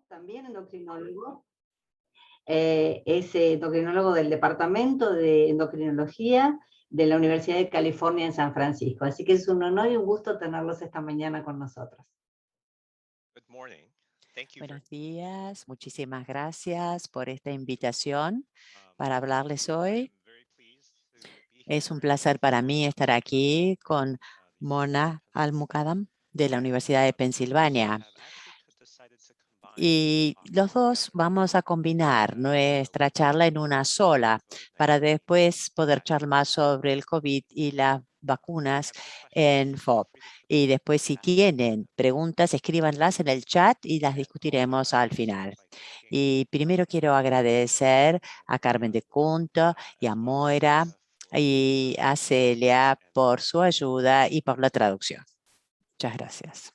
también endocrinólogo. Es endocrinólogo del Departamento de Endocrinología de la Universidad de California en San Francisco. Así que es un honor y un gusto tenerlos esta mañana con nosotros. Buenos días, muchísimas gracias por esta invitación para hablarles hoy. Es un placer para mí estar aquí con Mona Al-Muqaddam de la Universidad de Pensilvania. Y los dos vamos a combinar nuestra charla en una sola para después poder charlar más sobre el COVID y las vacunas en FOB. Y después, si tienen preguntas, escríbanlas en el chat y las discutiremos al final. Y primero quiero agradecer a Carmen de Cunto y a Moira y a Celia por su ayuda y por la traducción. Muchas gracias.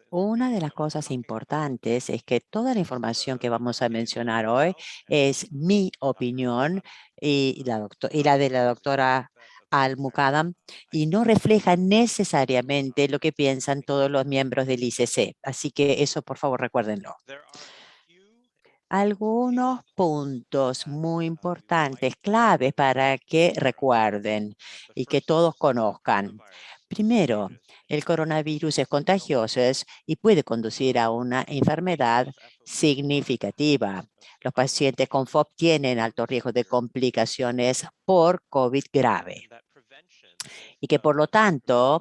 Una de las cosas importantes es que toda la información que vamos a mencionar hoy es mi opinión y la de la doctora Al-Muqaddam y no refleja necesariamente lo que piensan todos los miembros del ICC. Así que eso, por favor, recuérdenlo. Algunos puntos muy importantes, claves para que recuerden y que todos conozcan. Primero, el coronavirus es contagioso y puede conducir a una enfermedad significativa. Los pacientes con FOB tienen alto riesgo de complicaciones por COVID grave y que por lo tanto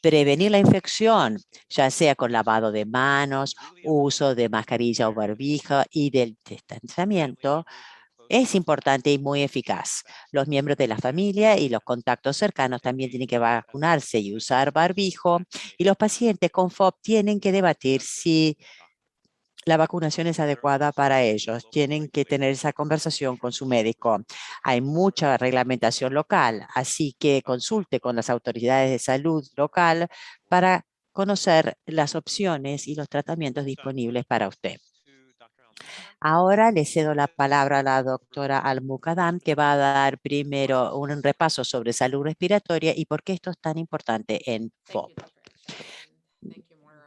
prevenir la infección, ya sea con lavado de manos, uso de mascarilla o barbijo y del distanciamiento, es importante y muy eficaz. Los miembros de la familia y los contactos cercanos también tienen que vacunarse y usar barbijo. Y los pacientes con FOB tienen que debatir si la vacunación es adecuada para ellos. Tienen que tener esa conversación con su médico. Hay mucha reglamentación local, así que consulte con las autoridades de salud local para conocer las opciones y los tratamientos disponibles para usted. Ahora le cedo la palabra a la doctora Al-Muqaddam, que va a dar primero un repaso sobre salud respiratoria y por qué esto es tan importante en FOB.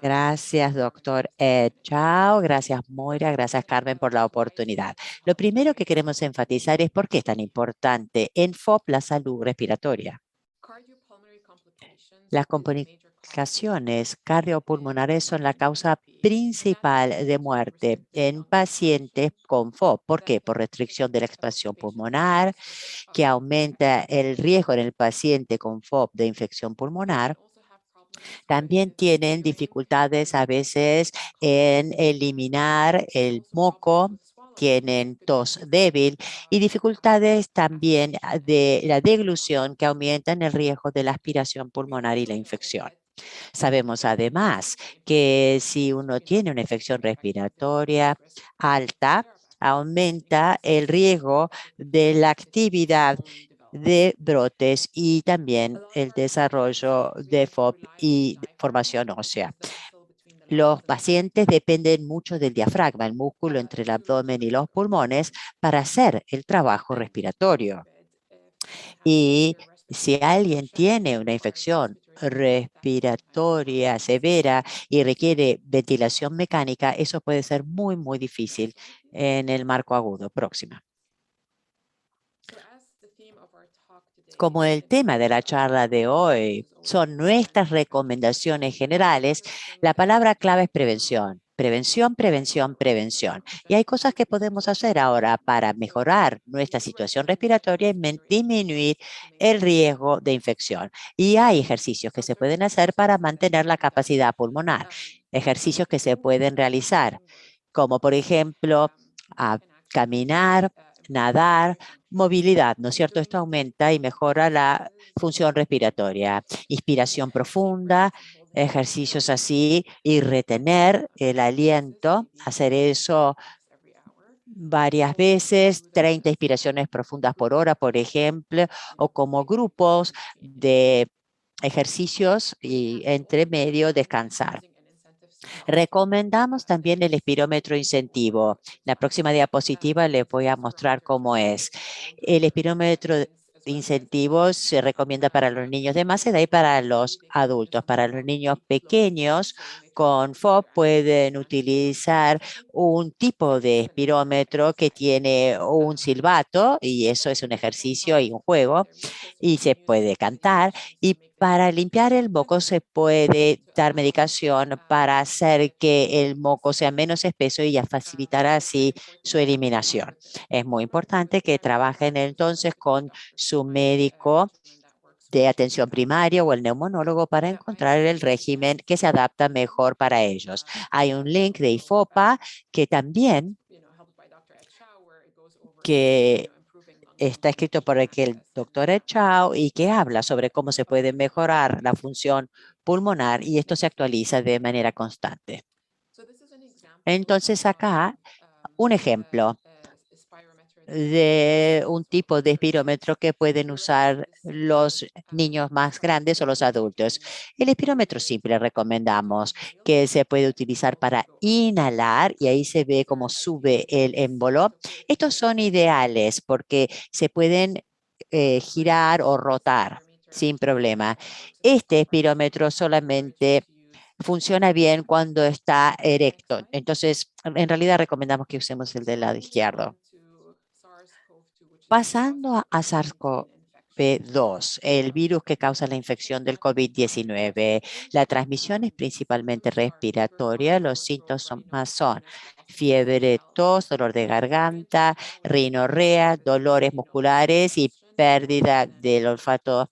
Gracias, doctor Chao. Gracias, Moira. Gracias, Carmen, por la oportunidad. Lo primero que queremos enfatizar es por qué es tan importante en FOB la salud respiratoria. Las complicaciones cardiopulmonares son la causa principal de muerte en pacientes con FOB. ¿Por qué? Por restricción de la expansión pulmonar, que aumenta el riesgo en el paciente con FOB de infección pulmonar. También tienen dificultades a veces en eliminar el moco, tienen tos débil y dificultades también de la deglución que aumentan el riesgo de la aspiración pulmonar y la infección. Sabemos además que si uno tiene una infección respiratoria alta, aumenta el riesgo de la actividad de brotes y también el desarrollo de FOB y formación ósea. Los pacientes dependen mucho del diafragma, el músculo entre el abdomen y los pulmones, para hacer el trabajo respiratorio. Y si alguien tiene una infección respiratoria severa y requiere ventilación mecánica, eso puede ser muy, muy difícil en el marco agudo. Próxima. Como el tema de la charla de hoy son nuestras recomendaciones generales, la palabra clave es prevención. Prevención, prevención, prevención. Y hay cosas que podemos hacer ahora para mejorar nuestra situación respiratoria y disminuir el riesgo de infección. Y hay ejercicios que se pueden hacer para mantener la capacidad pulmonar. Ejercicios que se pueden realizar, como por ejemplo, caminar, nadar, movilidad, ¿no es cierto? Esto aumenta y mejora la función respiratoria. Inspiración profunda, ejercicios así y retener el aliento, hacer eso varias veces, 30 inspiraciones profundas por hora, por ejemplo, o como grupos de ejercicios y entre medio descansar. Recomendamos también el espirómetro incentivo. La próxima diapositiva les voy a mostrar cómo es. El espirómetro incentivos se recomienda para los niños de más edad y para los adultos. Para los niños pequeños con FOB pueden utilizar un tipo de espirómetro que tiene un silbato y eso es un ejercicio y un juego y se puede cantar. Y para limpiar el moco se puede dar medicación para hacer que el moco sea menos espeso y ya facilitar así su eliminación. Es muy importante que trabajen entonces con su médico de atención primaria o el neumonólogo para encontrar el régimen que se adapta mejor para ellos. Hay un link de IFOPA que también que está escrito por el doctor Chao y que habla sobre cómo se puede mejorar la función pulmonar y esto se actualiza de manera constante. Entonces acá un ejemplo de un tipo de espirómetro que pueden usar los niños más grandes o los adultos. El espirómetro simple recomendamos que se puede utilizar para inhalar y ahí se ve cómo sube el émbolo. Estos son ideales porque se pueden girar o rotar sin problema. Este espirómetro solamente funciona bien cuando está erecto. Entonces, en realidad recomendamos que usemos el del lado izquierdo. Pasando a SARS-CoV-2, el virus que causa la infección del COVID-19, la transmisión es principalmente respiratoria. Los síntomas son fiebre, tos, dolor de garganta, rinorrea, dolores musculares y pérdida del olfato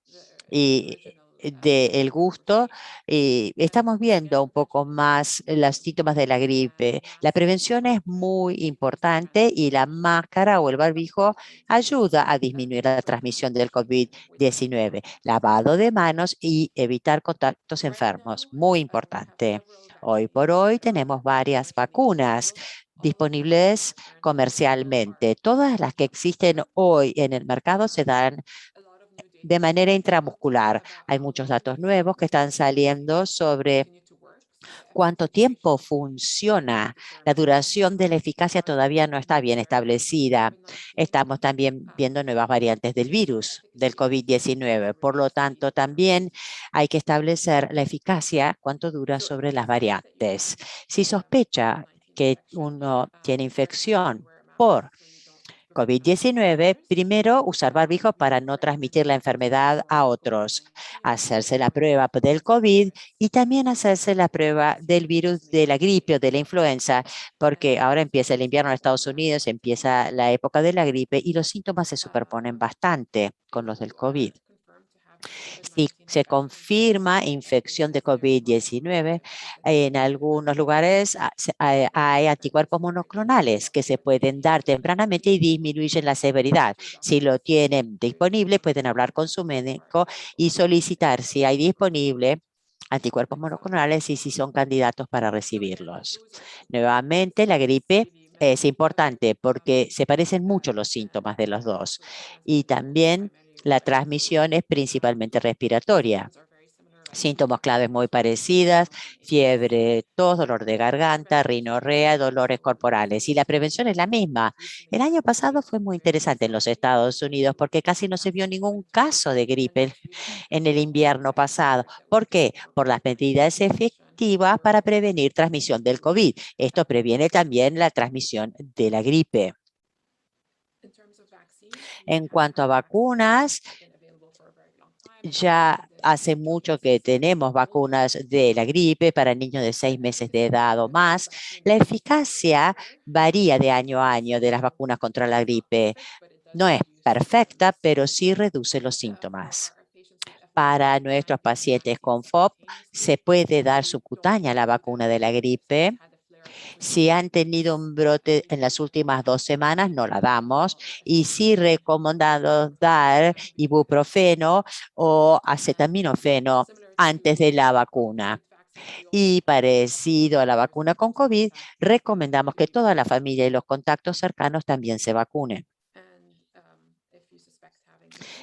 y del gusto. Y estamos viendo un poco más los síntomas de la gripe. La prevención es muy importante y la máscara o el barbijo ayuda a disminuir la transmisión del COVID-19. Lavado de manos y evitar contactos enfermos, muy importante. Hoy por hoy tenemos varias vacunas disponibles comercialmente. Todas las que existen hoy en el mercado se dan de manera intramuscular. Hay muchos datos nuevos que están saliendo sobre cuánto tiempo funciona. La duración de la eficacia todavía no está bien establecida. Estamos también viendo nuevas variantes del virus, del COVID-19. Por lo tanto, también hay que establecer la eficacia, cuánto dura sobre las variantes. Si sospecha que uno tiene infección por COVID-19, primero usar barbijo para no transmitir la enfermedad a otros, hacerse la prueba del COVID y también hacerse la prueba del virus de la gripe o de la influenza, porque ahora empieza el invierno en Estados Unidos, empieza la época de la gripe y los síntomas se superponen bastante con los del COVID. Si se confirma infección de COVID-19, en algunos lugares hay anticuerpos monoclonales que se pueden dar tempranamente y disminuyen la severidad. Si lo tienen disponible, pueden hablar con su médico y solicitar si hay disponible anticuerpos monoclonales y si son candidatos para recibirlos. Nuevamente, la gripe es importante porque se parecen mucho los síntomas de los dos y también la transmisión es principalmente respiratoria. Síntomas claves muy parecidas, fiebre, tos, dolor de garganta, rinorrea, dolores corporales. Y la prevención es la misma. El año pasado fue muy interesante en los Estados Unidos porque casi no se vio ningún caso de gripe en el invierno pasado. ¿Por qué? Por las medidas efectivas para prevenir transmisión del COVID. Esto previene también la transmisión de la gripe. En cuanto a vacunas, ya hace mucho que tenemos vacunas de la gripe para niños de 6 meses de edad o más. La eficacia varía de año a año de las vacunas contra la gripe. No es perfecta, pero sí reduce los síntomas. Para nuestros pacientes con FOB, se puede dar subcutánea la vacuna de la gripe. Si han tenido un brote en las últimas 2 semanas, no la damos. Y sí recomendamos dar ibuprofeno o acetaminofeno antes de la vacuna. Y parecido a la vacuna con COVID, recomendamos que toda la familia y los contactos cercanos también se vacunen.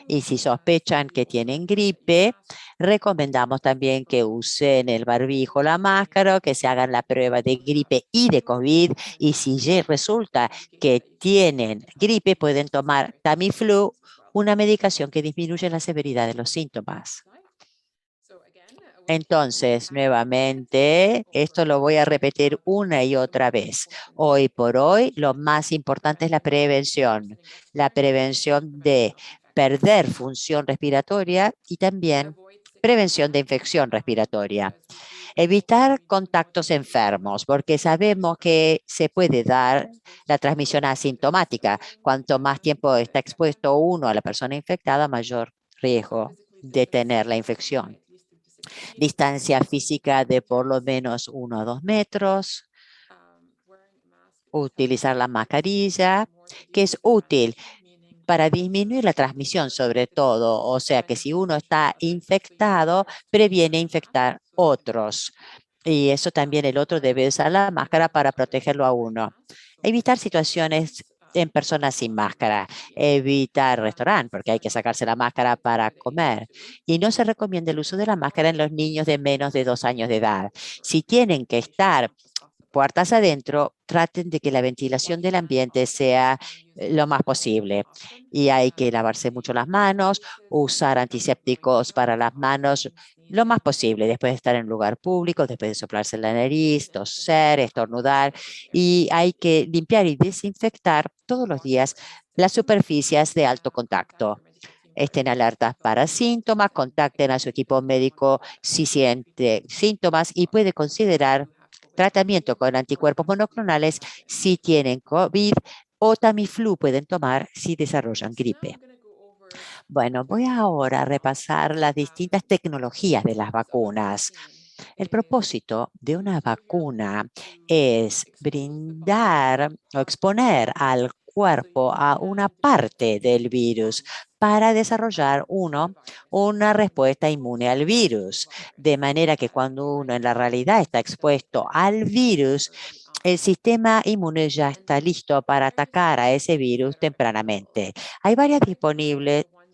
Y si sospechan que tienen gripe, recomendamos también que usen el barbijo, la máscara, que se hagan la prueba de gripe y de COVID. Y si resulta que tienen gripe, pueden tomar Tamiflu una medicación que disminuye la severidad de los síntomas. Entonces, nuevamente, esto lo voy a repetir una y otra vez. Hoy por hoy, lo más importante es la prevención de perder función respiratoria y también prevención de infección respiratoria. Evitar contactos enfermos, porque sabemos que se puede dar la transmisión asintomática. Cuanto más tiempo está expuesto uno a la persona infectada, mayor riesgo de tener la infección. Distancia física de por lo menos 1 a 2 metros. Utilizar la mascarilla, que es útil para disminuir la transmisión sobre todo. O sea que si uno está infectado, previene infectar otros. Y eso también el otro debe usar la máscara para protegerlo a uno. Evitar situaciones en personas sin máscara, evitar restaurante, porque hay que sacarse la máscara para comer. Y no se recomienda el uso de la máscara en los niños de menos de 2 años de edad. Si tienen que estar puertas adentro, traten de que la ventilación del ambiente sea lo más posible. Y hay que lavarse mucho las manos, usar antisépticos para las manos lo más posible después de estar en un lugar público, después de soplarse la nariz, toser, estornudar. Y hay que limpiar y desinfectar todos los días las superficies de alto contacto. Estén alertas para síntomas, contacten a su equipo médico si siente síntomas y puede considerar tratamiento con anticuerpos monoclonales si tienen COVID o Tamiflu pueden tomar si desarrollan gripe. Bueno, voy ahora a repasar las distintas tecnologías de las vacunas. El propósito de una vacuna es brindar o exponer al cuerpo a una parte del virus para desarrollar una respuesta inmune al virus, de manera que cuando uno en la realidad está expuesto al virus, el sistema inmune ya está listo para atacar a ese virus tempranamente. Hay varias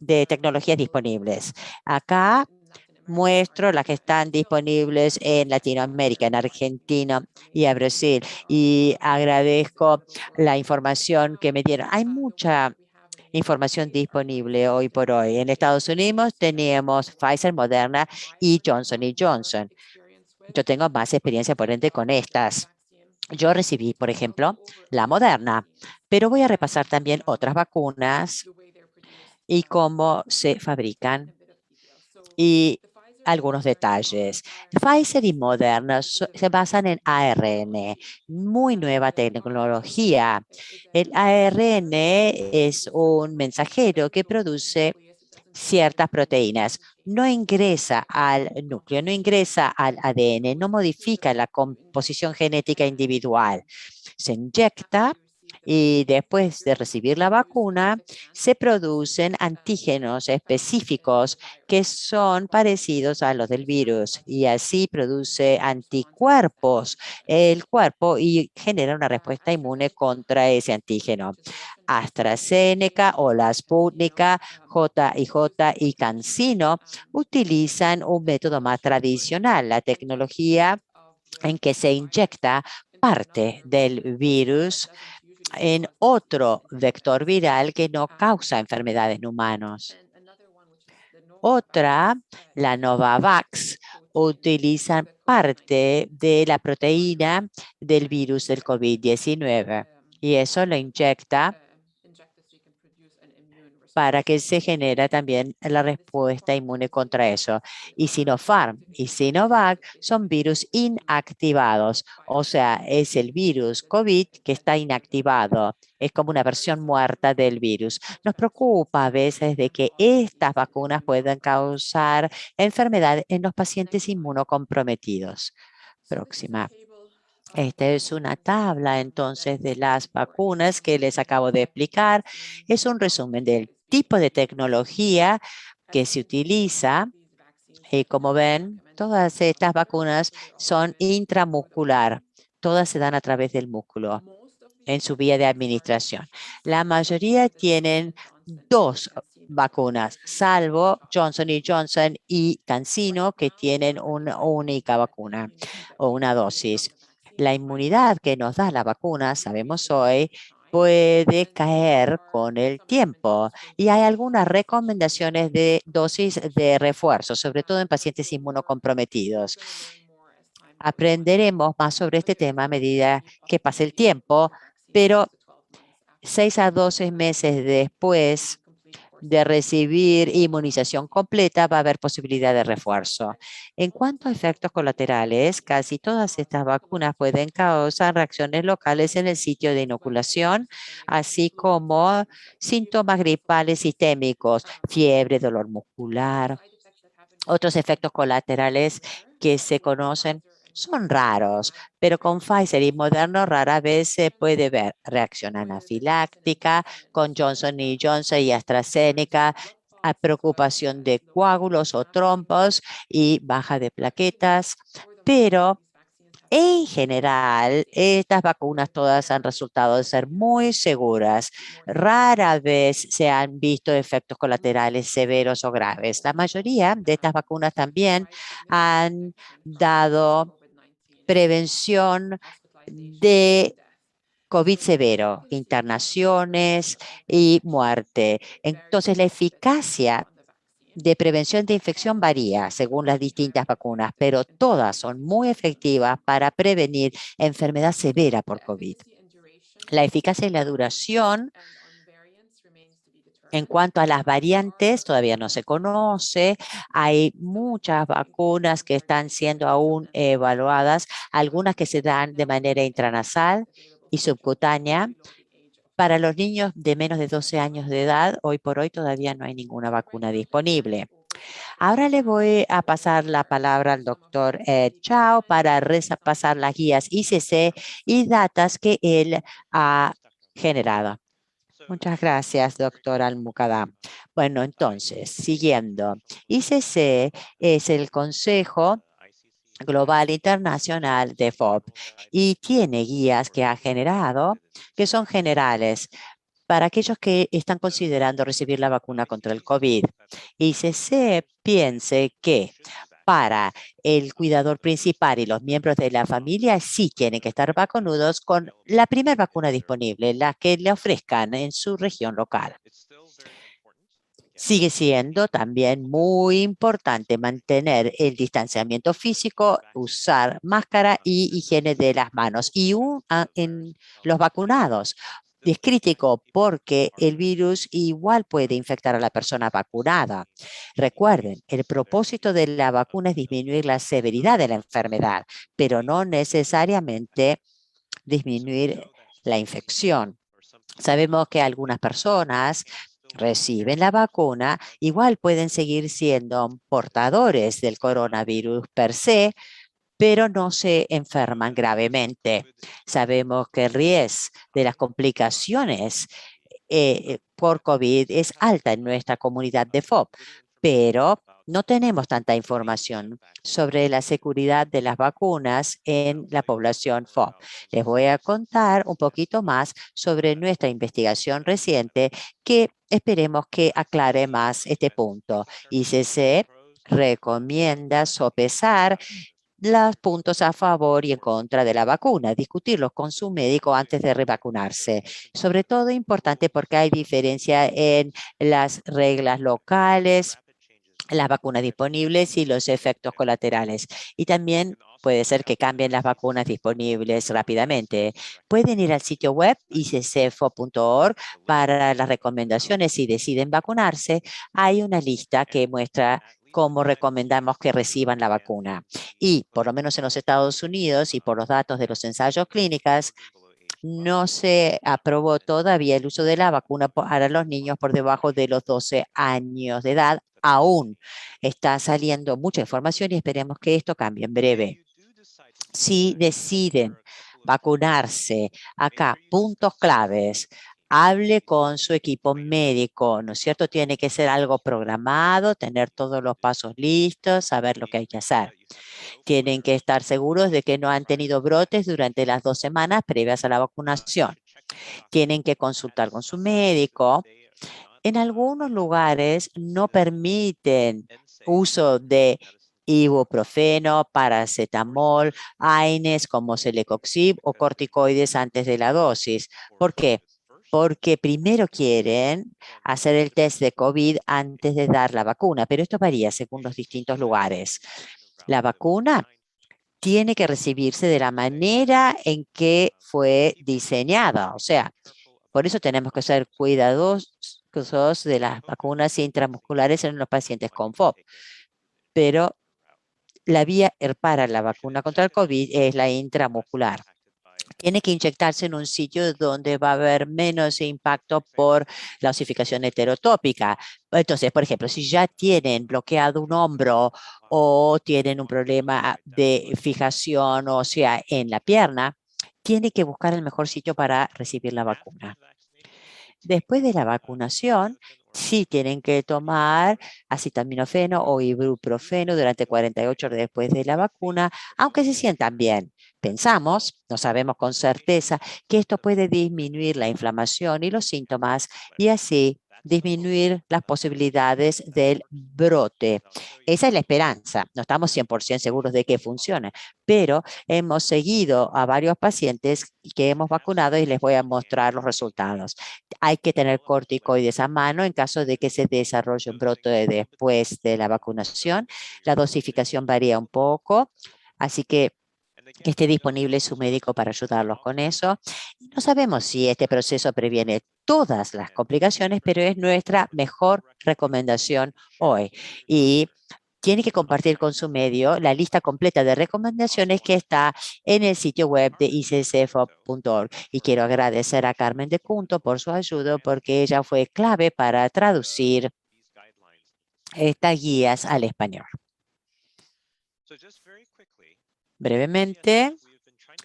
tecnologías disponibles. Acá muestro las que están disponibles en Latinoamérica, en Argentina y a Brasil. Y agradezco la información que me dieron. Hay mucha información disponible hoy por hoy. En Estados Unidos tenemos Pfizer, Moderna y Johnson Johnson. Yo tengo más experiencia, por ende, con estas. Yo recibí, por ejemplo, la Moderna, pero voy a repasar también otras vacunas y cómo se fabrican y algunos detalles. Pfizer y Moderna se basan en ARN, muy nueva tecnología. El ARN es un mensajero que produce ciertas proteínas. No ingresa al núcleo, no ingresa al ADN, no modifica la composición genética individual. Se inyecta y después de recibir la vacuna, se producen antígenos específicos que son parecidos a los del virus y así produce anticuerpos el cuerpo y genera una respuesta inmune contra ese antígeno. AstraZeneca o la Sputnik, J&J y CanSino utilizan un método más tradicional, la tecnología en que se inyecta parte del virus en otro vector viral que no causa enfermedades en humanos. Otra, la Novavax, utilizan parte de la proteína del virus del COVID-19 y eso lo inyecta para que se genere también la respuesta inmune contra eso. Y Sinopharm y Sinovac son virus inactivados, o sea, es el virus COVID que está inactivado. Es como una versión muerta del virus. Nos preocupa a veces de que estas vacunas puedan causar enfermedad en los pacientes inmunocomprometidos. Próxima. Esta es una tabla entonces de las vacunas que les acabo de explicar. Es un resumen del tipo de tecnología que se utiliza. Y como ven, todas estas vacunas son intramuscular. Todas se dan a través del músculo en su vía de administración. La mayoría tienen 2 vacunas, salvo Johnson Johnson y CanSino, que tienen una única vacuna o una dosis. La inmunidad que nos da la vacuna, sabemos hoy, puede caer con el tiempo y hay algunas recomendaciones de dosis de refuerzo, sobre todo en pacientes inmunocomprometidos. Aprenderemos más sobre este tema a medida que pase el tiempo, pero 6 a 12 meses después de recibir inmunización completa, va a haber posibilidad de refuerzo. En cuanto a efectos colaterales, casi todas estas vacunas pueden causar reacciones locales en el sitio de inoculación, así como síntomas gripales sistémicos, fiebre, dolor muscular. Otros efectos colaterales que se conocen son raros, pero con Pfizer y Moderna rara vez se puede ver reacción anafiláctica, con Johnson y Johnson y AstraZeneca, a preocupación de coágulos o trombos y baja de plaquetas, pero en general, estas vacunas todas han resultado de ser muy seguras. Rara vez se han visto efectos colaterales severos o graves. La mayoría de estas vacunas también han dado prevención de COVID severo, internaciones y muerte. Entonces, la eficacia de prevención de infección varía según las distintas vacunas, pero todas son muy efectivas para prevenir enfermedad severa por COVID. La eficacia y la duración en cuanto a las variantes, todavía no se conoce. Hay muchas vacunas que están siendo aún evaluadas, algunas que se dan de manera intranasal y subcutánea. Para los niños de menos de 12 años de edad, hoy por hoy todavía no hay ninguna vacuna disponible. Ahora le voy a pasar la palabra al doctor Chao para repasar las guías ICC y datas que él ha generado. Muchas gracias, doctor Almucadam. Bueno, entonces, siguiendo, ICC es el Consejo Global Internacional de FOB y tiene guías que ha generado que son generales para aquellos que están considerando recibir la vacuna contra el COVID. ICC piense que para el cuidador principal y los miembros de la familia sí tienen que estar vacunados con la primera vacuna disponible, la que le ofrezcan en su región local. Sigue siendo también muy importante mantener el distanciamiento físico, usar máscara y higiene de las manos. Y en los vacunados, es crítico porque el virus igual puede infectar a la persona vacunada. Recuerden, el propósito de la vacuna es disminuir la severidad de la enfermedad, pero no necesariamente disminuir la infección. Sabemos que algunas personas reciben la vacuna, igual pueden seguir siendo portadores del coronavirus per se, pero no se enferman gravemente. Sabemos que el riesgo de las complicaciones por COVID es alta en nuestra comunidad de FOB, pero no tenemos tanta información sobre la seguridad de las vacunas en la población FOB. Les voy a contar un poquito más sobre nuestra investigación reciente que esperemos que aclare más este punto. ICC recomienda sopesar los puntos a favor y en contra de la vacuna, discutirlos con su médico antes de revacunarse. Sobre todo importante porque hay diferencia en las reglas locales, las vacunas disponibles y los efectos colaterales. Y también puede ser que cambien las vacunas disponibles rápidamente. Pueden ir al sitio web iccfo.org para las recomendaciones si deciden vacunarse. Hay una lista que muestra cómo recomendamos que reciban la vacuna. Y por lo menos en los Estados Unidos y por los datos de los ensayos clínicos, no se aprobó todavía el uso de la vacuna para los niños por debajo de los 12 años de edad. Aún está saliendo mucha información y esperemos que esto cambie en breve. Si deciden vacunarse, acá puntos claves. Hable con su equipo médico, ¿no es cierto? Tiene que ser algo programado, tener todos los pasos listos, saber lo que hay que hacer. Tienen que estar seguros de que no han tenido brotes durante las 2 semanas previas a la vacunación. Tienen que consultar con su médico. En algunos lugares no permiten uso de ibuprofeno, paracetamol, AINES como celecoxib o corticoides antes de la dosis. ¿Por qué? porque primero quieren hacer el test de COVID antes de dar la vacuna, pero esto varía según los distintos lugares. La vacuna tiene que recibirse de la manera en que fue diseñada, o sea, por eso tenemos que ser cuidadosos de las vacunas intramusculares en los pacientes con FOB, pero la vía para la vacuna contra el COVID es la intramuscular. Tiene que inyectarse en un sitio donde va a haber menos impacto por la osificación heterotópica. Entonces, por ejemplo, si ya tienen bloqueado un hombro o tienen un problema de fijación ósea en la pierna, tiene que buscar el mejor sitio para recibir la vacuna. Después de la vacunación, sí tienen que tomar acetaminofeno o ibuprofeno durante 48 horas después de la vacuna, aunque se sientan bien. Pensamos, no sabemos con certeza, que esto puede disminuir la inflamación y los síntomas y así disminuir las posibilidades del brote. Esa es la esperanza. No estamos 100% seguros de que funcione, pero hemos seguido a varios pacientes que hemos vacunado y les voy a mostrar los resultados. Hay que tener corticoides a mano en caso de que se desarrolle un brote después de la vacunación. La dosificación varía un poco, así que esté disponible su médico para ayudarlos con eso. No sabemos si este proceso previene todas las complicaciones, pero es nuestra mejor recomendación hoy. Y tiene que compartir con su medio la lista completa de recomendaciones que está en el sitio web de iccfop.org. Y quiero agradecer a Carmen de Cunto por su ayuda, porque ella fue clave para traducir estas guías al español. Brevemente,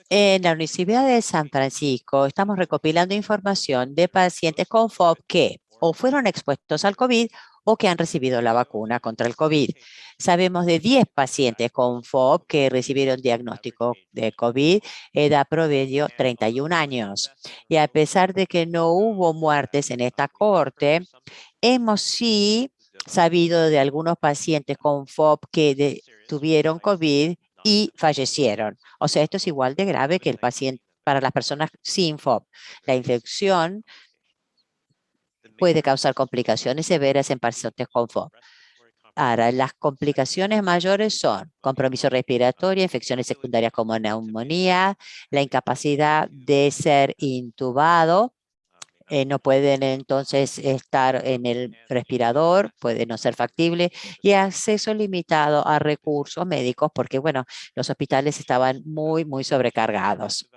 en la Universidad de San Francisco estamos recopilando información de pacientes con FOB que o fueron expuestos al COVID o que han recibido la vacuna contra el COVID. Sabemos de 10 pacientes con FOB que recibieron diagnóstico de COVID, edad promedio 31 años. Y a pesar de que no hubo muertes en esta corte, hemos sí sabido de algunos pacientes con FOB que tuvieron COVID y fallecieron. O sea, esto es igual de grave que el paciente para las personas sin FOB. La infección puede causar complicaciones severas en pacientes con FOB. Ahora, las complicaciones mayores son compromiso respiratorio, infecciones secundarias como neumonía, la incapacidad de ser intubado, no pueden entonces estar en el respirador, puede no ser factible, y acceso limitado a recursos médicos porque, bueno, los hospitales estaban muy sobrecargados.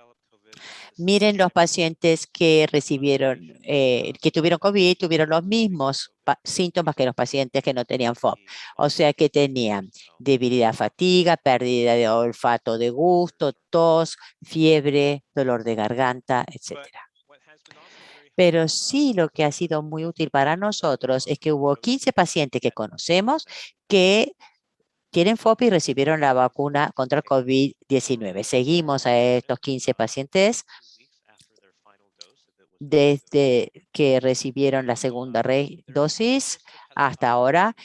Miren los pacientes que recibieron, que tuvieron COVID, tuvieron los mismos síntomas que los pacientes que no tenían FOB. O sea que tenían debilidad, fatiga, pérdida de olfato, de gusto, tos, fiebre, dolor de garganta, etcétera. Pero sí lo que ha sido muy útil para nosotros es que hubo 15 pacientes que conocemos que tienen FOB y recibieron la vacuna contra el COVID-19. Seguimos a estos 15 pacientes desde que recibieron la segunda dosis hasta ahora.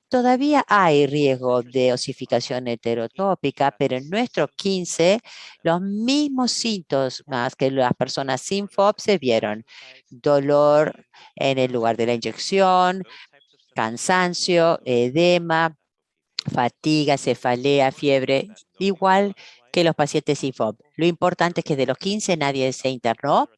Todavía hay riesgo de osificación heterotópica, pero en nuestros 15, los mismos síntomas que las personas sin FOB se vieron. Dolor en el lugar de la inyección, cansancio, edema, fatiga, cefalea, fiebre, igual que los pacientes sin FOB. Lo importante es que de los 15 nadie se internó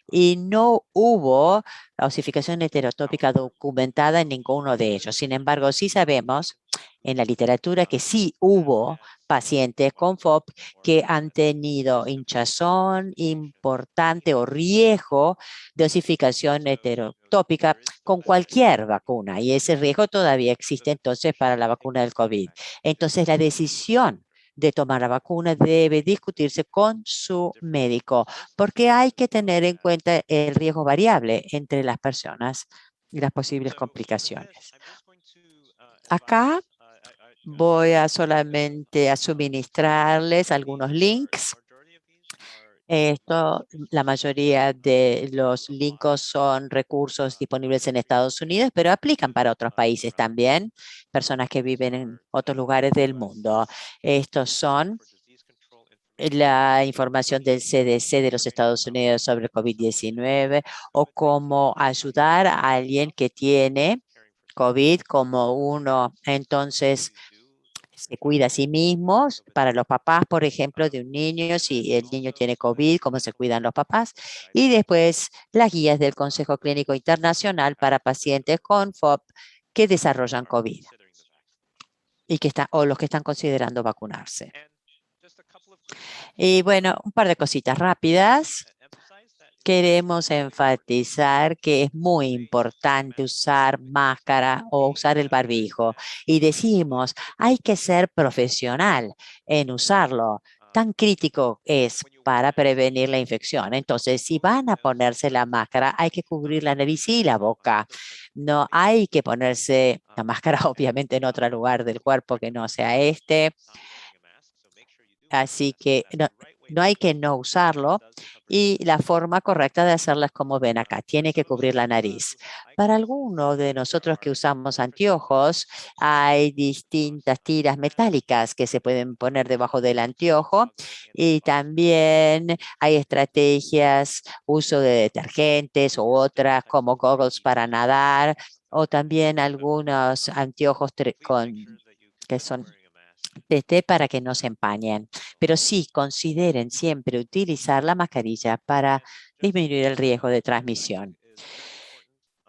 y no hubo osificación heterotópica documentada en ninguno de ellos. Sin embargo, sí sabemos en la literatura que sí hubo pacientes con FOB que han tenido hinchazón importante o riesgo de osificación heterotópica con cualquier vacuna, y ese riesgo todavía existe entonces para la vacuna del COVID. Entonces, la decisión de tomar la vacuna debe discutirse con su médico, porque hay que tener en cuenta el riesgo variable entre las personas y las posibles complicaciones. Acá voy a solamente a suministrarles algunos links. La mayoría de los links son recursos disponibles en Estados Unidos, pero aplican para otros países también, personas que viven en otros lugares del mundo. Estos son la información del CDC de los Estados Unidos sobre COVID-19 o cómo ayudar a alguien que tiene COVID como uno, entonces se cuida a sí mismo. Para los papás, por ejemplo, de un niño, si el niño tiene COVID, cómo se cuidan los papás. Y después las guías del Consejo Clínico Internacional para pacientes con FOP que desarrollan COVID y o los que están considerando vacunarse. Y bueno, un par de cositas rápidas. Queremos enfatizar que es muy importante usar máscara o usar el barbijo. Y decimos, hay que ser profesional en usarlo. Tan crítico es para prevenir la infección. Entonces, si van a ponerse la máscara, hay que cubrir la nariz y la boca. No hay que ponerse la máscara, obviamente, en otro lugar del cuerpo que no sea este. Así que no hay que no usarlo, y la forma correcta de hacerlo es como ven acá, tiene que cubrir la nariz. Para algunos de nosotros que usamos anteojos, hay distintas tiras metálicas que se pueden poner debajo del anteojo, y también hay estrategias, uso de detergentes u otras como goggles para nadar, o también algunos anteojos que son de té para que no se empañen. Pero sí, consideren siempre utilizar la mascarilla para disminuir el riesgo de transmisión.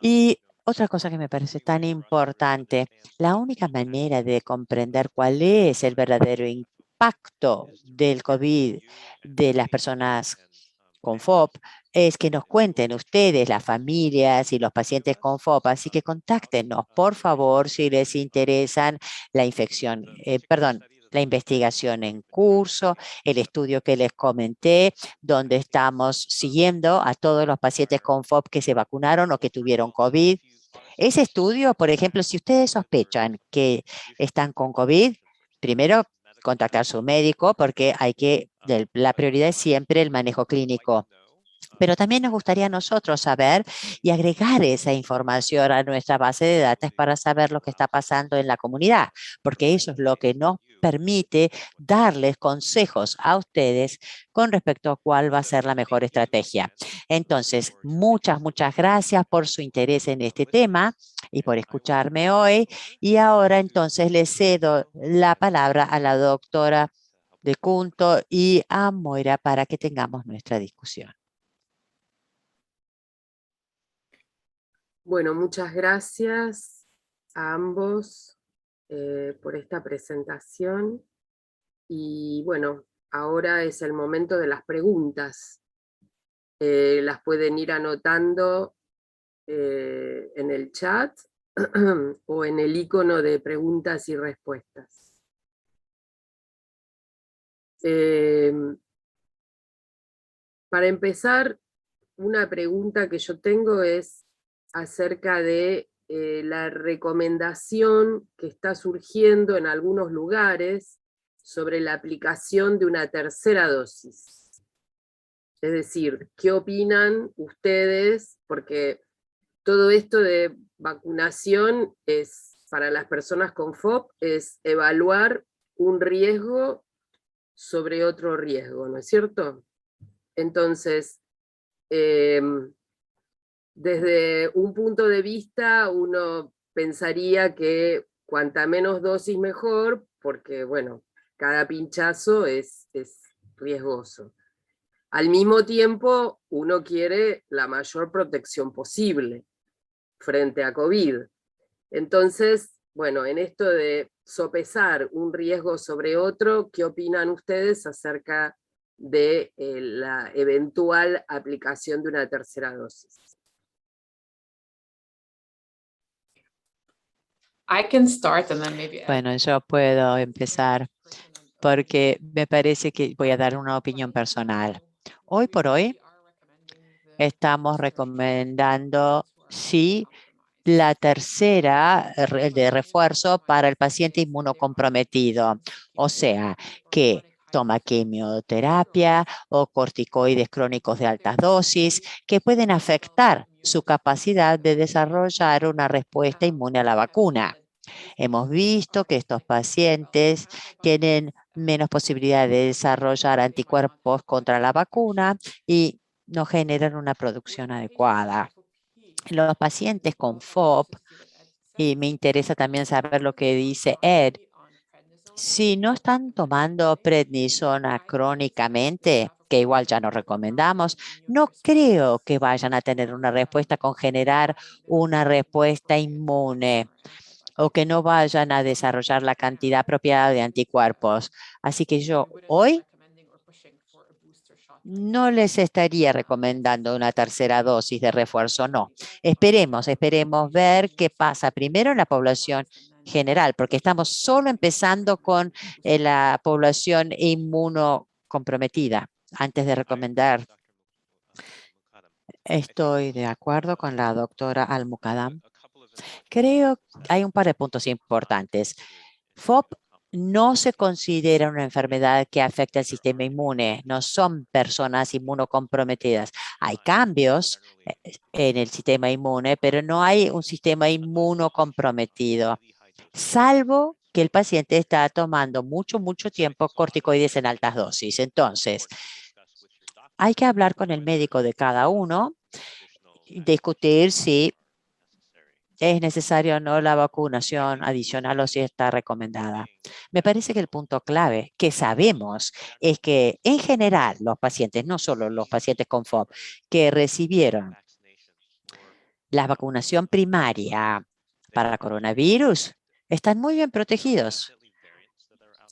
Y otra cosa que me parece tan importante, la única manera de comprender cuál es el verdadero impacto del COVID de las personas con FOP es que nos cuenten ustedes, las familias y los pacientes con FOP. Así que contáctenos, por favor, si les interesan la infección, perdón, la investigación en curso, el estudio que les comenté, donde estamos siguiendo a todos los pacientes con FOP que se vacunaron o que tuvieron COVID. Ese estudio, por ejemplo, si ustedes sospechan que están con COVID, primero contactar a su médico, porque la prioridad es siempre el manejo clínico. Pero también nos gustaría a nosotros saber y agregar esa información a nuestra base de datos para saber lo que está pasando en la comunidad, porque eso es lo que nos permite darles consejos a ustedes con respecto a cuál va a ser la mejor estrategia. Entonces, muchas gracias por su interés en este tema y por escucharme hoy. Y ahora entonces le cedo la palabra a la doctora De Cunto y a Moira para que tengamos nuestra discusión. Bueno, muchas gracias a ambos por esta presentación. Y bueno, ahora es el momento de las preguntas. Las pueden ir anotando en el chat o en el icono de preguntas y respuestas. Para empezar, una pregunta que yo tengo es acerca de la recomendación que está surgiendo en algunos lugares sobre la aplicación de una tercera dosis. Es decir, ¿qué opinan ustedes? Porque todo esto de vacunación para las personas con FOP, es evaluar un riesgo sobre otro riesgo, ¿no es cierto? Entonces, desde un punto de vista, uno pensaría que cuanta menos dosis mejor, porque bueno, cada pinchazo es riesgoso. Al mismo tiempo, uno quiere la mayor protección posible frente a COVID. Entonces, bueno, en esto de sopesar un riesgo sobre otro, ¿qué opinan ustedes acerca de la eventual aplicación de una tercera dosis? Bueno, yo puedo empezar porque me parece que voy a dar una opinión personal. Hoy por hoy estamos recomendando, sí, la tercera de refuerzo para el paciente inmunocomprometido. O sea, que toma quimioterapia o corticoides crónicos de altas dosis que pueden afectar su capacidad de desarrollar una respuesta inmune a la vacuna. Hemos visto que estos pacientes tienen menos posibilidad de desarrollar anticuerpos contra la vacuna y no generan una producción adecuada. Los pacientes con FOP, y me interesa también saber lo que dice Ed, si no están tomando prednisona crónicamente, que igual ya no recomendamos, no creo que vayan a tener una respuesta con generar una respuesta inmune o que no vayan a desarrollar la cantidad apropiada de anticuerpos. Así que yo hoy no les estaría recomendando una tercera dosis de refuerzo, no. Esperemos ver qué pasa primero en la población general, porque estamos solo empezando con la población inmunocomprometida antes de recomendar. Estoy de acuerdo con la doctora Al-Muqaddam. Creo que hay un par de puntos importantes. FOP no se considera una enfermedad que afecta al sistema inmune, no son personas inmunocomprometidas. Hay cambios en el sistema inmune, pero no hay un sistema inmunocomprometido, salvo que el paciente está tomando mucho tiempo corticoides en altas dosis. Entonces, hay que hablar con el médico de cada uno, discutir si es necesaria o no la vacunación adicional o si está recomendada. Me parece que el punto clave que sabemos es que en general los pacientes, no solo los pacientes con FOP, que recibieron la vacunación primaria para coronavirus, están muy bien protegidos.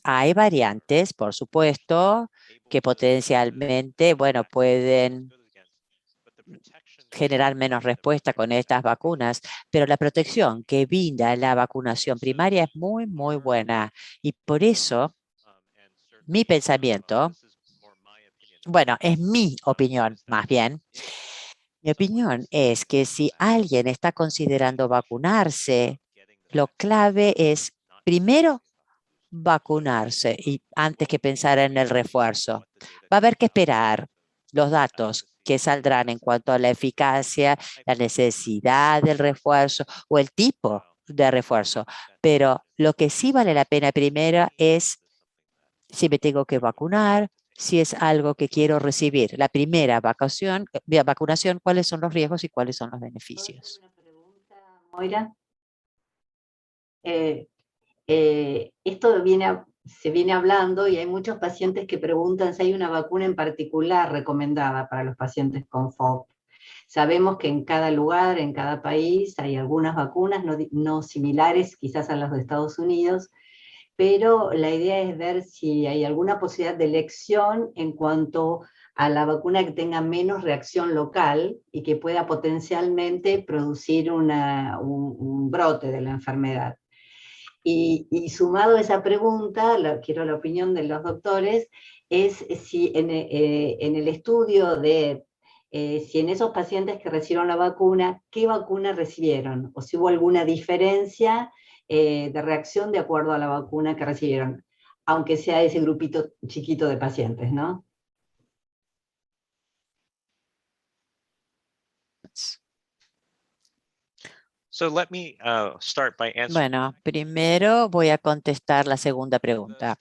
Hay variantes, por supuesto, que potencialmente, pueden generar menos respuesta con estas vacunas, pero la protección que brinda la vacunación primaria es muy buena. Y por eso, mi pensamiento, es mi opinión más bien. Mi opinión es que si alguien está considerando vacunarse, lo clave es primero vacunarse y antes que pensar en el refuerzo. Va a haber que esperar los datos que saldrán en cuanto a la eficacia, la necesidad del refuerzo o el tipo de refuerzo. Pero lo que sí vale la pena primero es si me tengo que vacunar, si es algo que quiero recibir. La primera vacunación, ¿cuáles son los riesgos y cuáles son los beneficios? Una pregunta, Moira. Esto se viene hablando y hay muchos pacientes que preguntan si hay una vacuna en particular recomendada para los pacientes con FOP. Sabemos que en cada lugar, en cada país, hay algunas vacunas no similares quizás a las de Estados Unidos, pero la idea es ver si hay alguna posibilidad de elección en cuanto a la vacuna que tenga menos reacción local y que pueda potencialmente producir un brote de la enfermedad. Y sumado a esa pregunta, quiero la opinión de los doctores, es si en el estudio de si en esos pacientes que recibieron la vacuna, ¿qué vacuna recibieron? O si hubo alguna diferencia de reacción de acuerdo a la vacuna que recibieron, aunque sea ese grupito chiquito de pacientes, ¿no? Bueno, primero voy a contestar la segunda pregunta.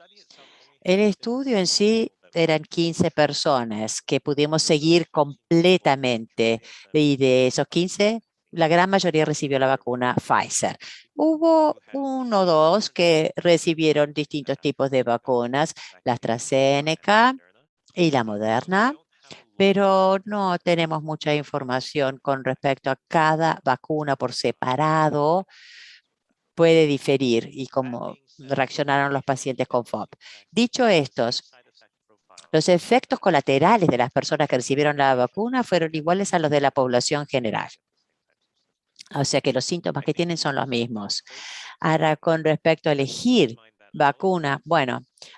El estudio en sí eran 15 personas que pudimos seguir completamente y de esos 15, la gran mayoría recibió la vacuna Pfizer. Hubo uno o dos que recibieron distintos tipos de vacunas, la AstraZeneca y la Moderna, pero no tenemos mucha información con respecto a cada vacuna por separado. Puede diferir y cómo reaccionaron los pacientes con FOP. Dicho estos, los efectos colaterales de las personas que recibieron la vacuna fueron iguales a los de la población general. O sea que los síntomas que tienen son los mismos. Ahora, con respecto a elegir vacuna,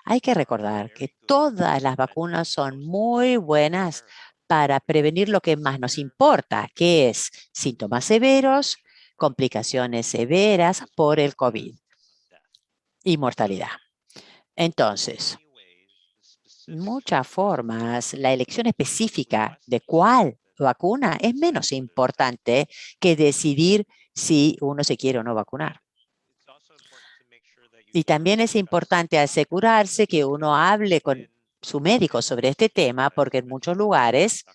hay que recordar que todas las vacunas son muy buenas para prevenir lo que más nos importa, que es síntomas severos, complicaciones severas por el COVID y mortalidad. Entonces, muchas formas, la elección específica de cuál vacuna es menos importante que decidir si uno se quiere o no vacunar. Y también es importante asegurarse que uno hable con su médico sobre este tema, porque en muchos lugares,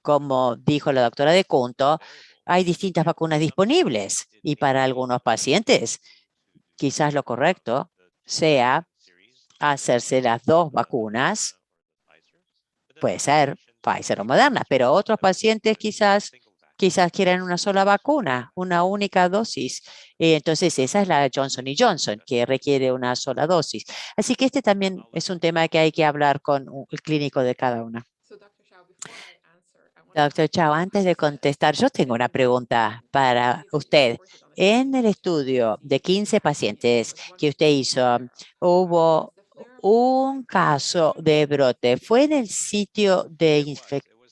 como dijo la doctora De Cunto, hay distintas vacunas disponibles y para algunos pacientes quizás lo correcto sea hacerse las dos vacunas, puede ser Pfizer o Moderna, pero otros pacientes quizás quieren una sola vacuna, una única dosis. Entonces esa es la Johnson Johnson, que requiere una sola dosis. Así que este también es un tema que hay que hablar con el clínico de cada una. Doctor Chao, antes de contestar, yo tengo una pregunta para usted. En el estudio de 15 pacientes que usted hizo, hubo un caso de brote. ¿Fue en el sitio de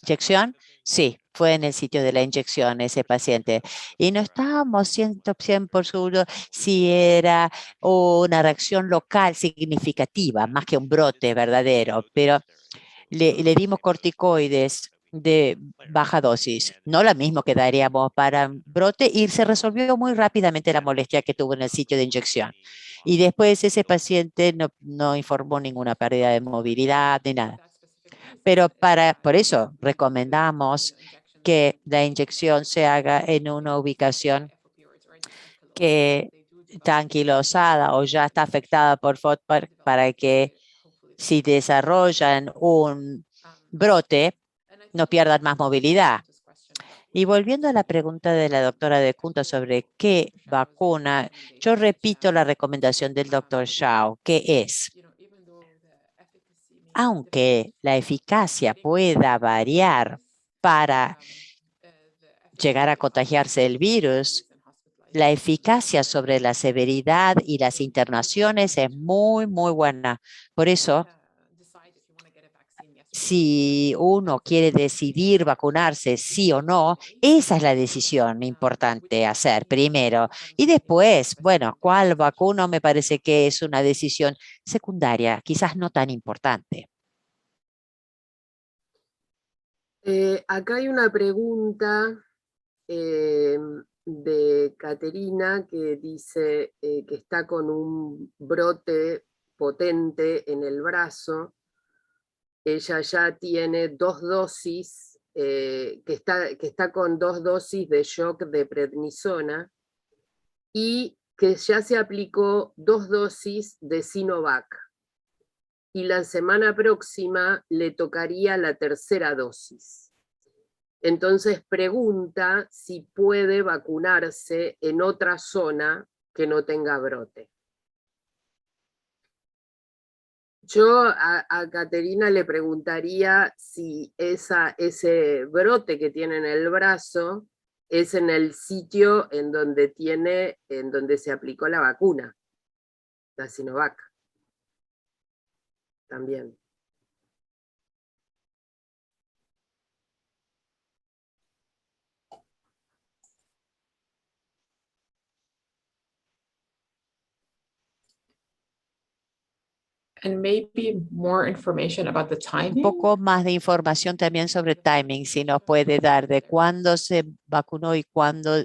inyección? Sí, fue en el sitio de la inyección ese paciente. Y no estábamos 100% seguros si era una reacción local significativa, más que un brote verdadero, pero le dimos corticoides de baja dosis, no la misma que daríamos para brote, y se resolvió muy rápidamente la molestia que tuvo en el sitio de inyección. Y después ese paciente no informó ninguna pérdida de movilidad ni nada. Pero por eso recomendamos que la inyección se haga en una ubicación que está anquilosada o ya está afectada por FODMAP para que si desarrollan un brote, no pierdan más movilidad. Y volviendo a la pregunta de la doctora De Cunto sobre qué vacuna, yo repito la recomendación del doctor Shao, que es, aunque la eficacia pueda variar para llegar a contagiarse el virus, la eficacia sobre la severidad y las internaciones es muy, muy buena. Por eso, si uno quiere decidir vacunarse sí o no, esa es la decisión importante hacer primero. Y después, bueno, ¿cuál vacuno? Me parece que es una decisión secundaria, quizás no tan importante. Acá hay una pregunta de Caterina que dice que está con un brote potente en el brazo. Ella ya tiene 2 dosis, que está con 2 dosis de shock de prednisona y que ya se aplicó 2 dosis de Sinovac. Y la semana próxima le tocaría la tercera dosis. Entonces pregunta si puede vacunarse en otra zona que no tenga brote. Yo a Caterina le preguntaría si ese brote que tiene en el brazo es en el sitio en donde se aplicó la vacuna, la Sinovac. También. Un poco más de información también sobre timing, si nos puede dar de cuándo se vacunó y cuándo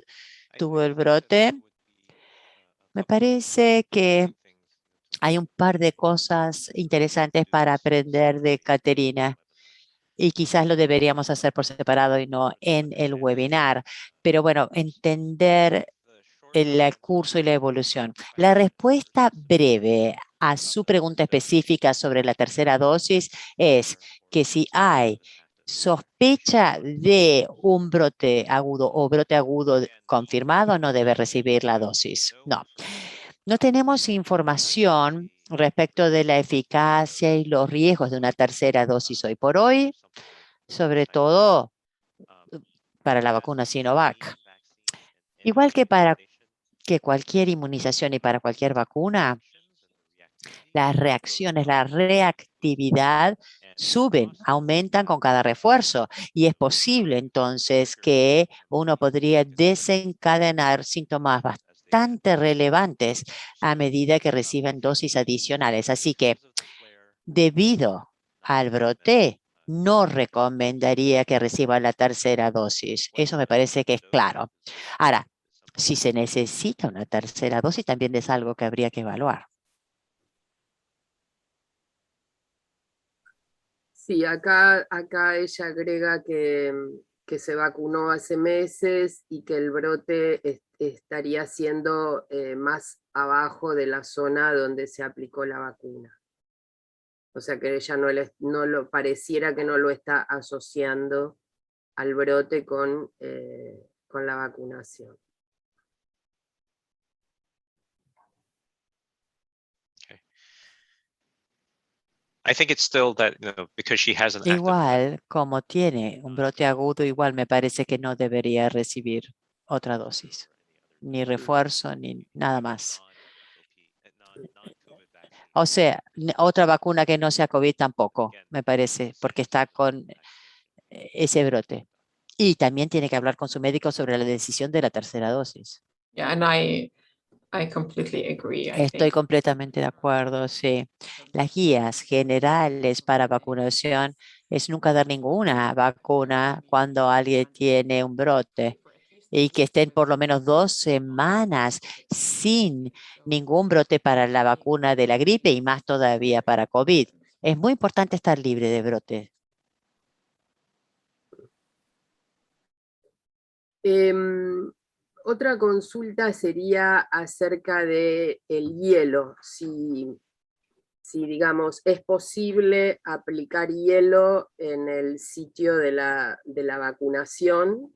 tuvo el brote. Me parece que hay un par de cosas interesantes para aprender de Caterina y quizás lo deberíamos hacer por separado y no en el webinar. Pero bueno, entender el curso y la evolución. La respuesta breve a su pregunta específica sobre la tercera dosis es que si hay sospecha de un brote agudo o brote agudo confirmado, no debe recibir la dosis. No tenemos información respecto de la eficacia y los riesgos de una tercera dosis hoy por hoy, sobre todo para la vacuna Sinovac. Igual que para cualquier inmunización y para cualquier vacuna, las reacciones, la reactividad suben, aumentan con cada refuerzo y es posible entonces que uno podría desencadenar síntomas bastante relevantes a medida que reciben dosis adicionales. Así que debido al brote, no recomendaría que reciba la tercera dosis. Eso me parece que es claro. Ahora, si se necesita una tercera dosis, también es algo que habría que evaluar. Sí, acá ella agrega que se vacunó hace meses y que el brote estaría siendo más abajo de la zona donde se aplicó la vacuna. O sea que ella no lo pareciera que no lo está asociando al brote con la vacunación. I think it's still that, because she has an active Igual, como tiene un brote agudo, igual me parece que no debería recibir otra dosis, ni refuerzo, ni nada más. O sea, otra vacuna que no sea COVID tampoco, me parece, porque está con ese brote. Y también tiene que hablar con su médico sobre la decisión de la tercera dosis. Yeah, and I completely agree. Estoy completamente de acuerdo, sí. Las guías generales para vacunación es nunca dar ninguna vacuna cuando alguien tiene un brote y que estén por lo menos 2 semanas sin ningún brote para la vacuna de la gripe y más todavía para COVID. Es muy importante estar libre de brote. Otra consulta sería acerca del hielo, si digamos es posible aplicar hielo en el sitio de la vacunación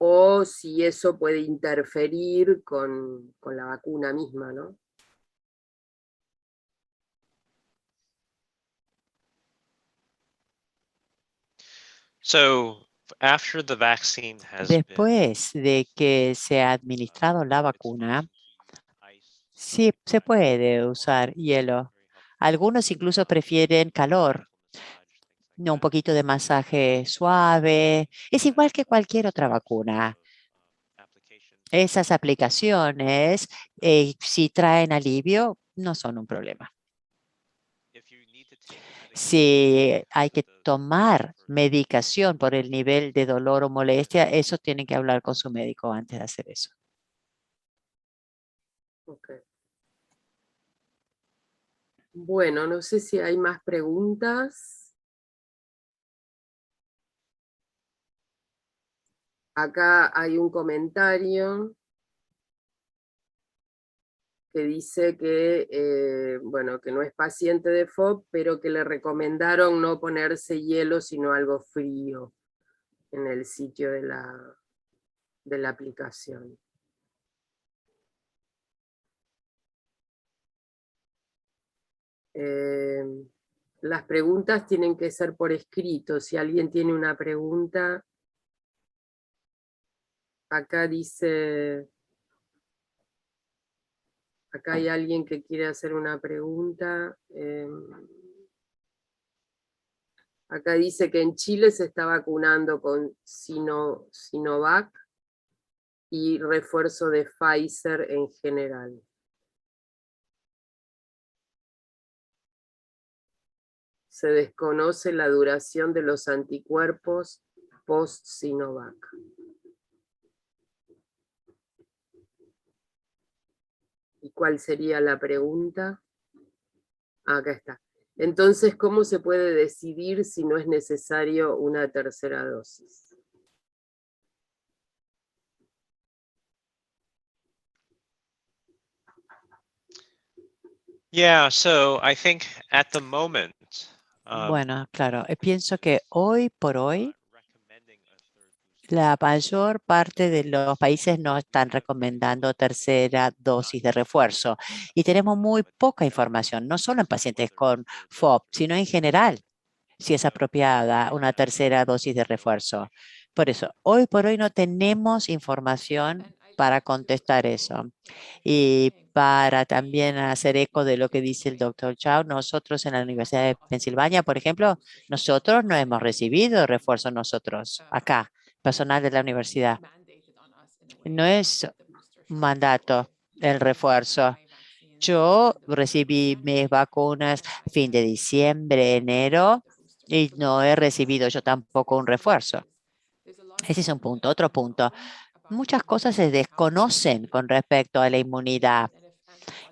o si eso puede interferir con la vacuna misma, ¿no? So after the vaccine has been Después de que se ha administrado la vacuna, sí se puede usar hielo. Algunos incluso prefieren calor, un poquito de masaje suave. Es igual que cualquier otra vacuna. Esas aplicaciones, si traen alivio, no son un problema. Si hay que tomar medicación por el nivel de dolor o molestia, eso tienen que hablar con su médico antes de hacer eso. Okay. Bueno, no sé si hay más preguntas. Acá hay un comentario que dice que, bueno, que no es paciente de FOB, pero que le recomendaron no ponerse hielo, sino algo frío en el sitio de la aplicación. Las preguntas tienen que ser por escrito. Si alguien tiene una pregunta, acá dice... Acá hay alguien que quiere hacer una pregunta. Acá dice que en Chile se está vacunando con Sinovac y refuerzo de Pfizer en general. Se desconoce la duración de los anticuerpos post-Sinovac. ¿Y cuál sería la pregunta? Acá está. Entonces, ¿cómo se puede decidir si no es necesario una tercera dosis? Yeah, so I think at the moment, Bueno, claro, pienso que hoy por hoy la mayor parte de los países no están recomendando tercera dosis de refuerzo y tenemos muy poca información, no solo en pacientes con FOB, sino en general, si es apropiada una tercera dosis de refuerzo. Por eso, hoy por hoy no tenemos información para contestar eso. Y para también hacer eco de lo que dice el doctor Chao, nosotros en la Universidad de Pensilvania, por ejemplo, nosotros no hemos recibido refuerzo nosotros, acá, personal de la universidad. No es un mandato el refuerzo. Yo recibí mis vacunas fin de diciembre, enero, y no he recibido yo tampoco un refuerzo. Ese es un punto. Otro punto. Muchas cosas se desconocen con respecto a la inmunidad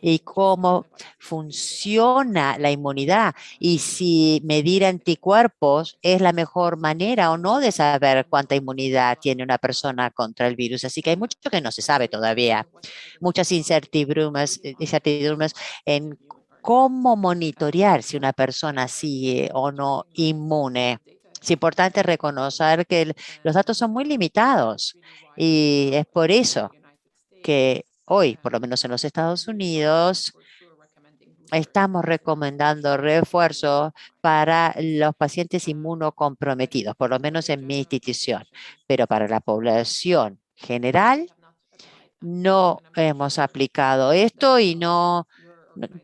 y cómo funciona la inmunidad y si medir anticuerpos es la mejor manera o no de saber cuánta inmunidad tiene una persona contra el virus. Así que hay mucho que no se sabe todavía. Muchas incertidumbres en cómo monitorear si una persona sigue o no inmune. Es importante reconocer que los datos son muy limitados y es por eso que hoy, por lo menos en los Estados Unidos, estamos recomendando refuerzos para los pacientes inmunocomprometidos, por lo menos en mi institución, pero para la población general no hemos aplicado esto y no,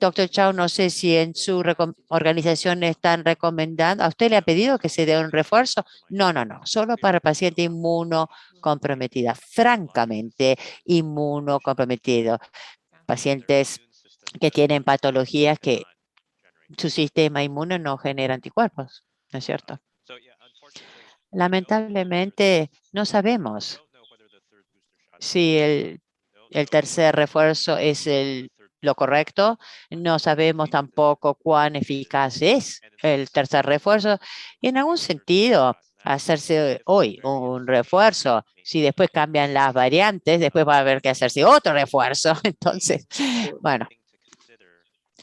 Dr. Chao, no sé si en su organización están recomendando, ¿a usted le ha pedido que se dé un refuerzo? No, solo para paciente inmunocomprometida, francamente inmunocomprometido, pacientes que tienen patologías que su sistema inmune no genera anticuerpos, ¿no es cierto? Lamentablemente no sabemos si el tercer refuerzo es lo correcto. No sabemos tampoco cuán eficaz es el tercer refuerzo. Y en algún sentido, hacerse hoy un refuerzo, si después cambian las variantes, después va a haber que hacerse otro refuerzo. Entonces, bueno,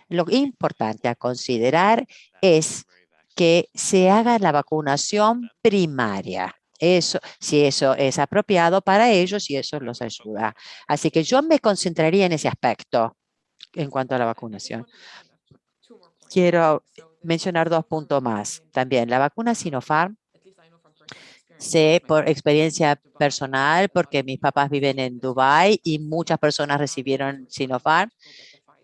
lo importante a considerar es que se haga la vacunación primaria. Eso, si eso es apropiado para ellos y eso los ayuda. Así que yo me concentraría en ese aspecto en cuanto a la vacunación. Quiero mencionar 2 puntos más. También la vacuna Sinopharm, sé por experiencia personal, porque mis papás viven en Dubái y muchas personas recibieron Sinopharm.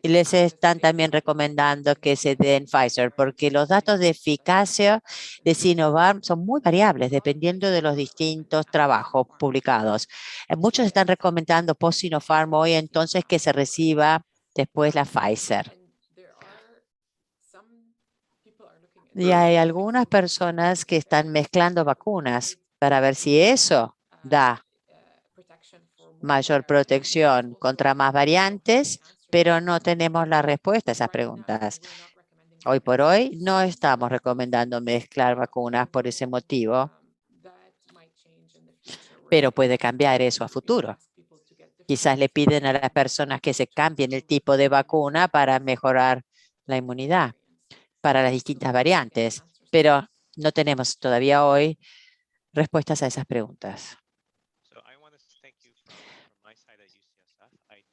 Y les están también recomendando que se den Pfizer, porque los datos de eficacia de Sinopharm son muy variables dependiendo de los distintos trabajos publicados. Muchos están recomendando post-Sinopharm hoy entonces que se reciba después la Pfizer. Y hay algunas personas que están mezclando vacunas para ver si eso da mayor protección contra más variantes, pero no tenemos la respuesta a esas preguntas. Hoy por hoy no estamos recomendando mezclar vacunas por ese motivo, pero puede cambiar eso a futuro. Quizás le piden a las personas que se cambien el tipo de vacuna para mejorar la inmunidad para las distintas variantes, pero no tenemos todavía hoy respuestas a esas preguntas.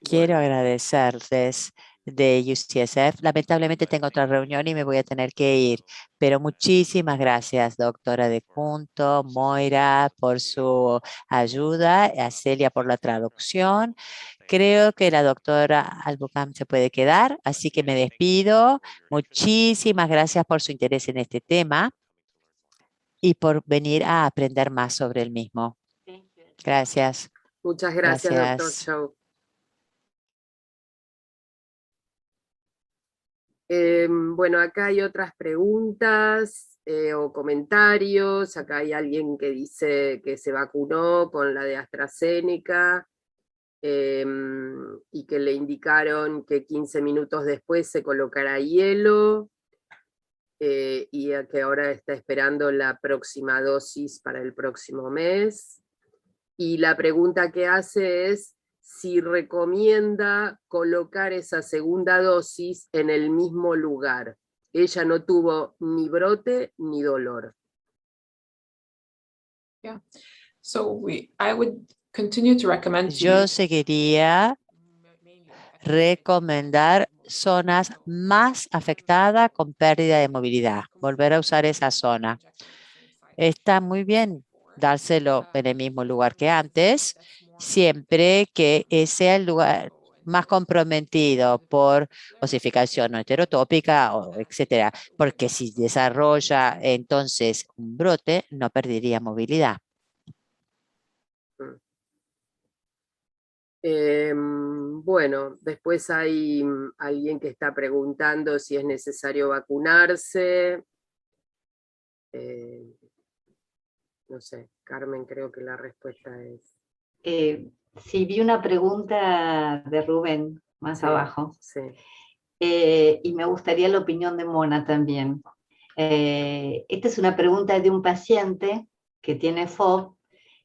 Quiero agradecerles de UCSF. Lamentablemente tengo otra reunión y me voy a tener que ir, pero muchísimas gracias, doctora De Junto, Moira, por su ayuda, a Celia por la traducción. Creo que la doctora Albucam se puede quedar, así que me despido. Muchísimas gracias por su interés en este tema y por venir a aprender más sobre el mismo. Gracias. Muchas gracias, doctor Gracias. Chau. Bueno, acá hay otras preguntas o comentarios. Acá hay alguien que dice que se vacunó con la de AstraZeneca y que le indicaron que 15 minutos después se colocará hielo y que ahora está esperando la próxima dosis para el próximo mes. Y la pregunta que hace es si recomienda colocar esa segunda dosis en el mismo lugar. Ella no tuvo ni brote ni dolor. Yeah. So I would continue to recommend to Yo use seguiría recomendar zonas más afectadas con pérdida de movilidad, volver a usar esa zona. Está muy bien dárselo en el mismo lugar que antes, siempre que sea el lugar más comprometido por osificación no heterotópica, etcétera, porque si desarrolla entonces un brote, no perdería movilidad. Bueno, después hay alguien que está preguntando si es necesario vacunarse. No sé, Carmen, creo que la respuesta es... Sí, vi una pregunta de Rubén más Sí, abajo. sí. Y me gustaría la opinión de Mona también. Esta es una pregunta de un paciente que tiene FOB,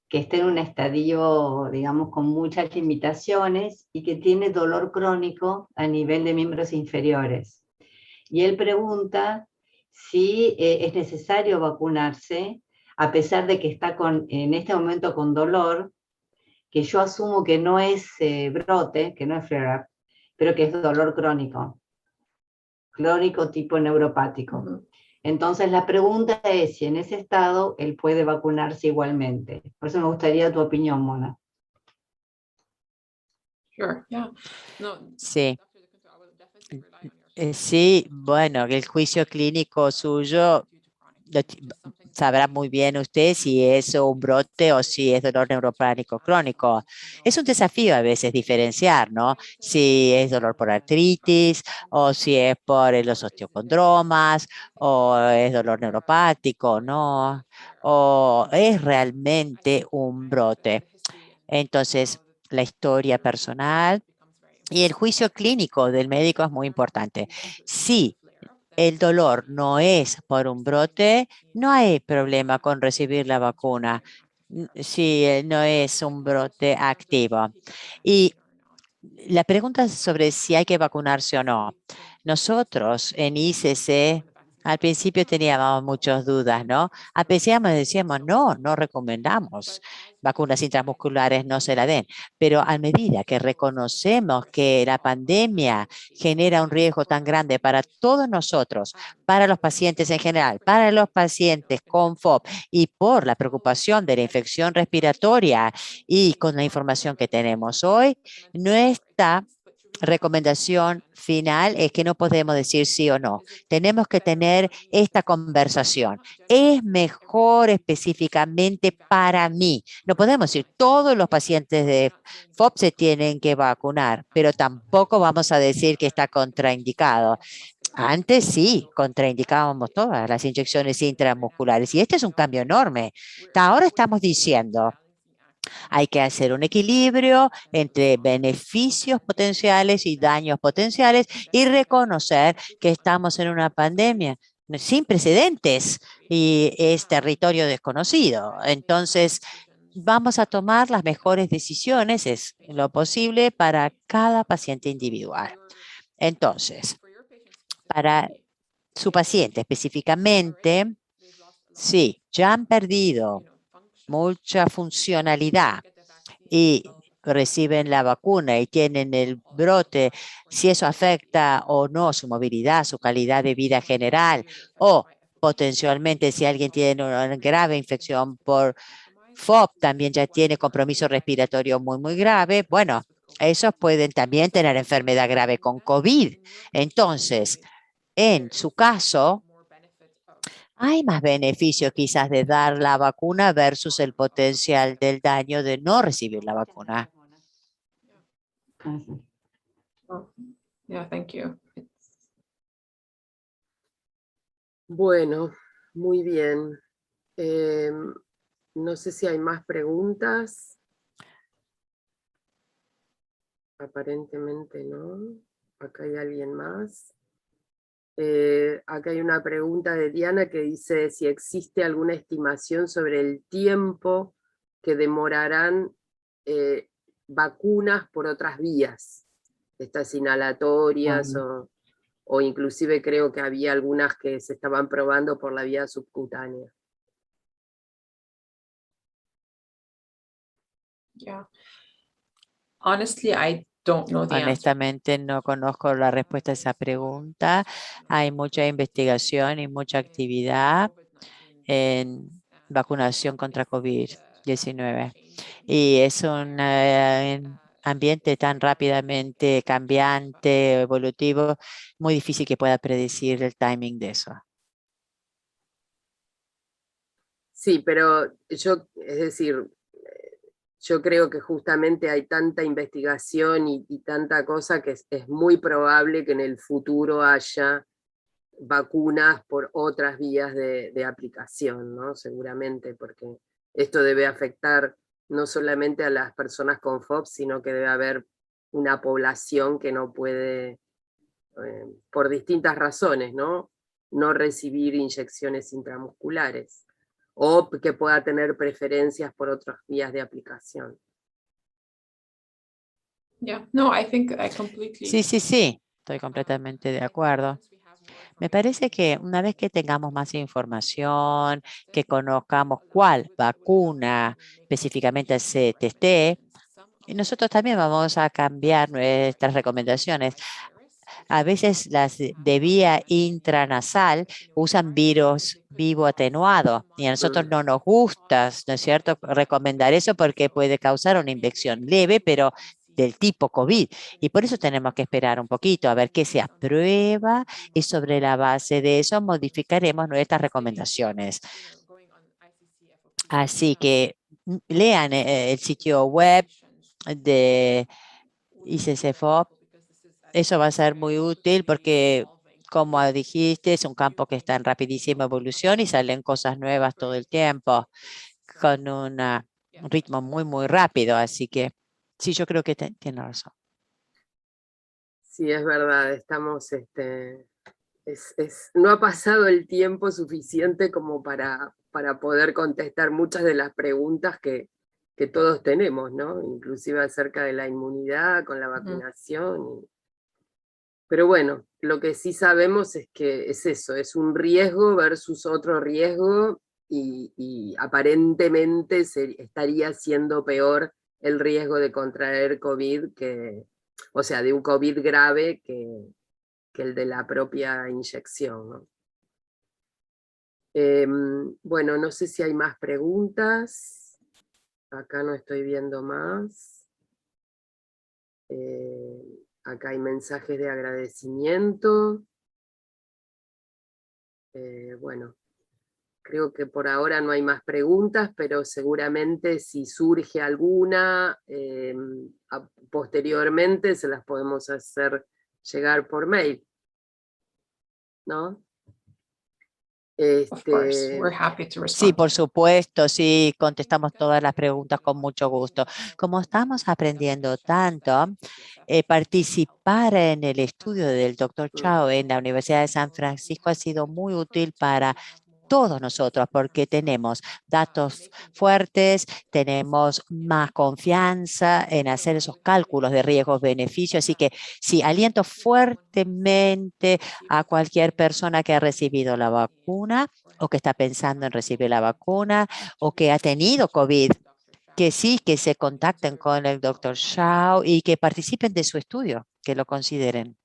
que está en un estadio, digamos, con muchas limitaciones y que tiene dolor crónico a nivel de miembros inferiores. Y él pregunta si es necesario vacunarse, a pesar de que está en este momento con dolor, que yo asumo que no es brote, que no es flare-up, pero que es dolor crónico tipo neuropático. Mhm. Entonces la pregunta es si en ese estado él puede vacunarse igualmente. Por eso me gustaría tu opinión, Mona. Sure, yeah. No, Sí. Dr. DeCunto, I will definitely rely on your Sí, bueno, el juicio clínico suyo sabrá muy bien usted si es un brote o si es dolor neuropánico crónico. Es un desafío a veces diferenciar, ¿no? Si es dolor por artritis o si es por los osteocondromas o es dolor neuropático, ¿no? O es realmente un brote. Entonces, la historia personal y el juicio clínico del médico es muy importante. Si el dolor no es por un brote, no hay problema con recibir la vacuna si no es un brote activo. Y la pregunta sobre si hay que vacunarse o no. Nosotros en ICC al principio teníamos muchas dudas, ¿no? Decíamos, no, no recomendamos vacunas intramusculares, no se la den. Pero a medida que reconocemos que la pandemia genera un riesgo tan grande para todos nosotros, para los pacientes en general, para los pacientes con FOB y por la preocupación de la infección respiratoria y con la información que tenemos hoy, nuestra recomendación final es que no podemos decir sí o no. Tenemos que tener esta conversación. Es mejor específicamente para mí. No podemos decir todos los pacientes de FOB se tienen que vacunar, pero tampoco vamos a decir que está contraindicado. Antes sí, contraindicábamos todas las inyecciones intramusculares y este es un cambio enorme. Ahora estamos diciendo hay que hacer un equilibrio entre beneficios potenciales y daños potenciales y reconocer que estamos en una pandemia sin precedentes y es territorio desconocido. Entonces, vamos a tomar las mejores decisiones, es lo posible, para cada paciente individual. Entonces, para su paciente específicamente, sí, ya han perdido mucha funcionalidad y reciben la vacuna y tienen el brote, si eso afecta o no su movilidad, su calidad de vida general, o potencialmente si alguien tiene una grave infección por FOB, también ya tiene compromiso respiratorio muy, muy grave, bueno, esos pueden también tener enfermedad grave con COVID. Entonces, en su caso, hay más beneficio quizás de dar la vacuna versus el potencial del daño de no recibir la vacuna. Gracias. Oh, yeah, thank you. Bueno, muy bien. No sé si hay más preguntas. Aparentemente no. Acá hay alguien más. Acá hay una pregunta de Diana que dice si existe alguna estimación sobre el tiempo que demorarán vacunas por otras vías, estas inhalatorias o inclusive creo que había algunas que se estaban probando por la vía subcutánea. Yeah. Honestly, I don't know the answer. Honestamente, no conozco la respuesta a esa pregunta. Hay mucha investigación y mucha actividad en vacunación contra COVID-19. Y es un ambiente tan rápidamente cambiante, evolutivo, muy difícil que pueda predecir el timing de eso. Sí, pero yo, es decir, yo creo que justamente hay tanta investigación y tanta cosa que es muy probable que en el futuro haya vacunas por otras vías de aplicación, ¿no? Seguramente, porque esto debe afectar no solamente a las personas con FOB, sino que debe haber una población que no puede, por distintas razones, ¿no? No recibir inyecciones intramusculares, o que pueda tener preferencias por otras vías de aplicación. Yeah, no, I think I completely. Sí, sí, sí, estoy completamente de acuerdo. Me parece que una vez que tengamos más información, que conozcamos cuál vacuna específicamente se teste, y nosotros también vamos a cambiar nuestras recomendaciones. A veces las de vía intranasal usan virus vivo atenuado y a nosotros no nos gusta, ¿no es cierto?, recomendar eso porque puede causar una infección leve, pero del tipo COVID. Y por eso tenemos que esperar un poquito a ver qué se aprueba y sobre la base de eso modificaremos nuestras recomendaciones. Así que lean el sitio web de ICCFOP. Eso va a ser muy útil porque, como dijiste, es un campo que está en rapidísima evolución y salen cosas nuevas todo el tiempo con un ritmo muy, muy rápido. Así que sí, yo creo que tiene razón. Sí, es verdad, estamos, no ha pasado el tiempo suficiente como para poder contestar muchas de las preguntas que todos tenemos, ¿no? Inclusive acerca de la inmunidad con la vacunación. Pero bueno, lo que sí sabemos es que es eso, es un riesgo versus otro riesgo y aparentemente estaría siendo peor el riesgo de contraer COVID o sea, de un COVID grave que el de la propia inyección, ¿no? Bueno, no sé si hay más preguntas. Acá no estoy viendo más. Acá hay mensajes de agradecimiento. Bueno, creo que por ahora no hay más preguntas, pero seguramente si surge alguna, posteriormente se las podemos hacer llegar por mail, ¿no? Of course, we're happy to respond. Sí, por supuesto, sí, contestamos todas las preguntas con mucho gusto. Como estamos aprendiendo tanto, participar en el estudio del Dr. Chao en la Universidad de San Francisco ha sido muy útil para todos nosotros porque tenemos datos fuertes, tenemos más confianza en hacer esos cálculos de riesgos-beneficios. Así que sí, aliento fuertemente a cualquier persona que ha recibido la vacuna o que está pensando en recibir la vacuna o que ha tenido COVID, que sí, que se contacten con el Dr. Chao y que participen de su estudio, que lo consideren.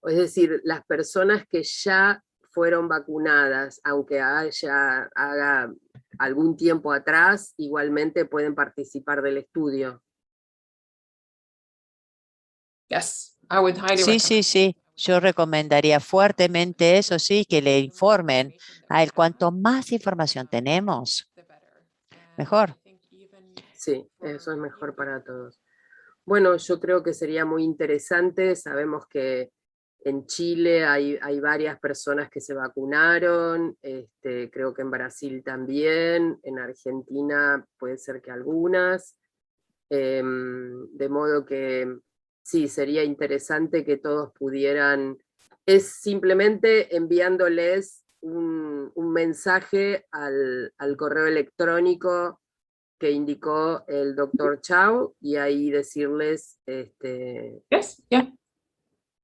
Es decir, las personas que ya fueron vacunadas, aunque haga algún tiempo atrás, igualmente pueden participar del estudio. Yes, I would highly Sí, recommend. sí, sí. Yo recomendaría fuertemente eso, sí, que le informen a él. Cuanto más información tenemos, mejor. Sí, eso es mejor para todos. Bueno, yo creo que sería muy interesante. Sabemos que en Chile hay varias personas que se vacunaron, creo que en Brasil también, en Argentina puede ser que algunas, de modo que sí, sería interesante que todos pudieran, es simplemente enviándoles un mensaje al correo electrónico que indicó el Dr. Chao y ahí decirles Yes, yeah.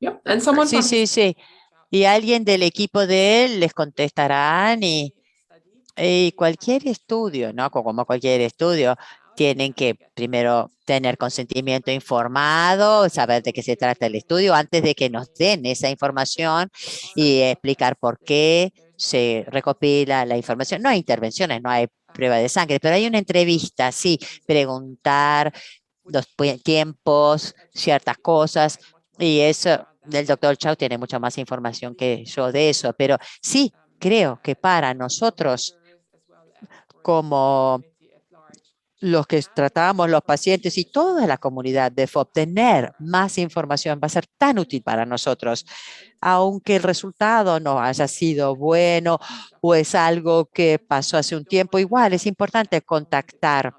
Yep. And someone Sí, from sí, sí. Y alguien del equipo de él les contestarán y cualquier estudio, ¿no? Como cualquier estudio, tienen que primero tener consentimiento informado, saber de qué se trata el estudio antes de que nos den esa información y explicar por qué se recopila la información. No hay intervenciones, no hay prueba de sangre, pero hay una entrevista, sí, preguntar los tiempos, ciertas cosas, y eso, el doctor Chao tiene mucha más información que yo de eso, pero sí creo que para nosotros, como los que tratamos los pacientes y toda la comunidad de FOP, tener más información va a ser tan útil para nosotros, aunque el resultado no haya sido bueno o es algo que pasó hace un tiempo, igual es importante contactar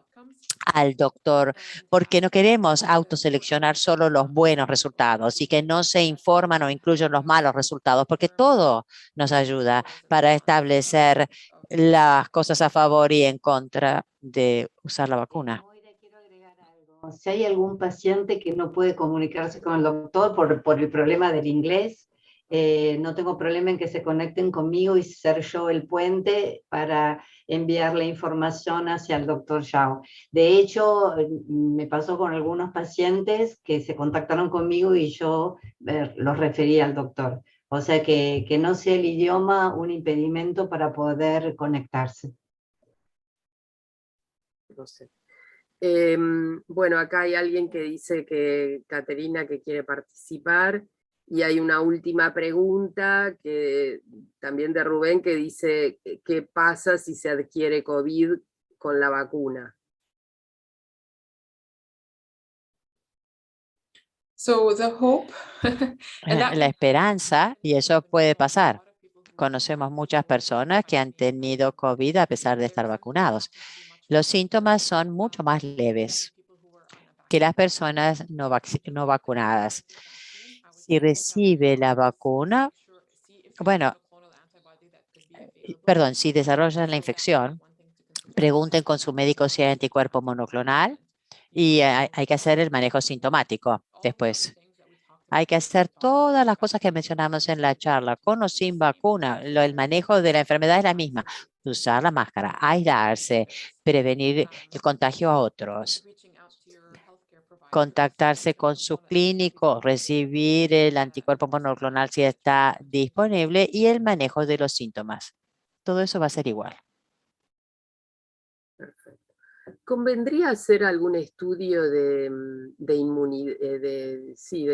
al doctor, porque no queremos autoseleccionar solo los buenos resultados y que no se informan o incluyen los malos resultados, porque todo nos ayuda para establecer las cosas a favor y en contra de usar la vacuna. Moira, quiero agregar algo. Si hay algún paciente que no puede comunicarse con el doctor por el problema del inglés, no tengo problema en que se conecten conmigo y ser yo el puente para enviar la información hacia el doctor Zhao. De hecho, me pasó con algunos pacientes que se contactaron conmigo y yo los referí al doctor. O sea que no sea el idioma un impedimento para poder conectarse. No sé. Bueno, acá hay alguien que dice que Caterina que quiere participar, y hay una última pregunta que también de Rubén que dice ¿qué pasa si se adquiere COVID con la vacuna? So the hope, and that La esperanza, y eso puede pasar. Conocemos muchas personas que han tenido COVID a pesar de estar vacunados. Los síntomas son mucho más leves que las personas no vacunadas. Si recibe la vacuna, bueno, perdón, si desarrollan la infección, pregunten con su médico si hay anticuerpo monoclonal y hay que hacer el manejo sintomático después. Hay que hacer todas las cosas que mencionamos en la charla, con o sin vacuna. El manejo de la enfermedad es la misma. Usar la máscara, aislarse, prevenir el contagio a otros, contactarse con su clínico, recibir el anticuerpo monoclonal si está disponible y el manejo de los síntomas. Todo eso va a ser igual. Perfecto. ¿Convendría hacer algún estudio de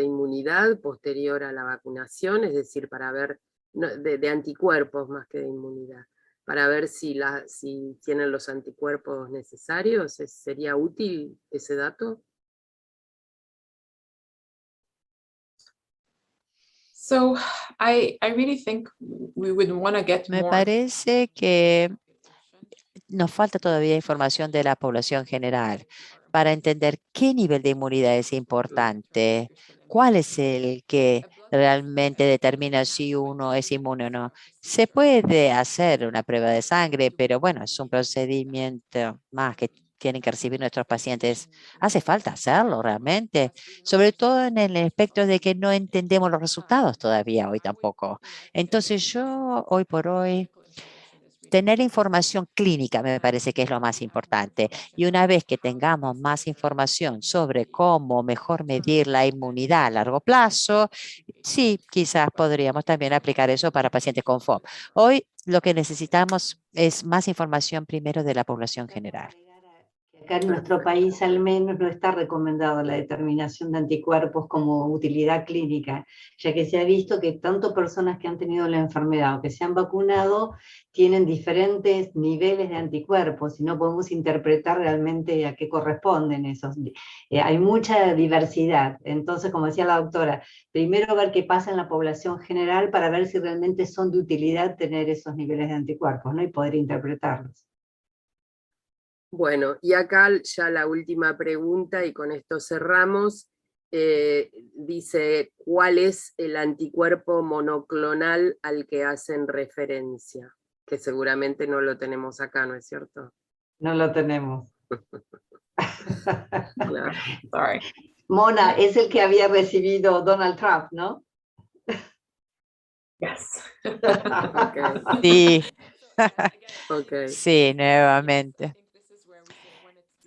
inmunidad posterior a la vacunación? Es decir, para ver, de anticuerpos más que de inmunidad, para ver si tienen los anticuerpos necesarios. ¿Sería útil ese dato? so I really think we would want to get Me more parece que nos falta todavía información de la población general para entender qué nivel de inmunidad es importante, cuál es el que realmente determina si uno es inmune o no. Se puede hacer una prueba de sangre, pero bueno, es un procedimiento más que tienen que recibir nuestros pacientes. Hace falta hacerlo realmente, sobre todo en el aspecto de que no entendemos los resultados todavía hoy tampoco. Entonces yo hoy por hoy tener información clínica me parece que es lo más importante. Y una vez que tengamos más información sobre cómo mejor medir la inmunidad a largo plazo, sí, quizás podríamos también aplicar eso para pacientes con FOB. Hoy lo que necesitamos es más información primero de la población general. Acá en nuestro país al menos no está recomendado la determinación de anticuerpos como utilidad clínica, ya que se ha visto que tanto personas que han tenido la enfermedad o que se han vacunado tienen diferentes niveles de anticuerpos y no podemos interpretar realmente a qué corresponden esos. Hay mucha diversidad, entonces como decía la doctora, primero ver qué pasa en la población general para ver si realmente son de utilidad tener esos niveles de anticuerpos, ¿no? Y poder interpretarlos. Bueno, y acá ya la última pregunta, y con esto cerramos. Dice, ¿cuál es el anticuerpo monoclonal al que hacen referencia? Que seguramente no lo tenemos acá, ¿no es cierto? No lo tenemos. Claro. sorry. Mona, es el que había recibido Donald Trump, ¿no? Yes. Okay. Sí, Okay. sí, nuevamente.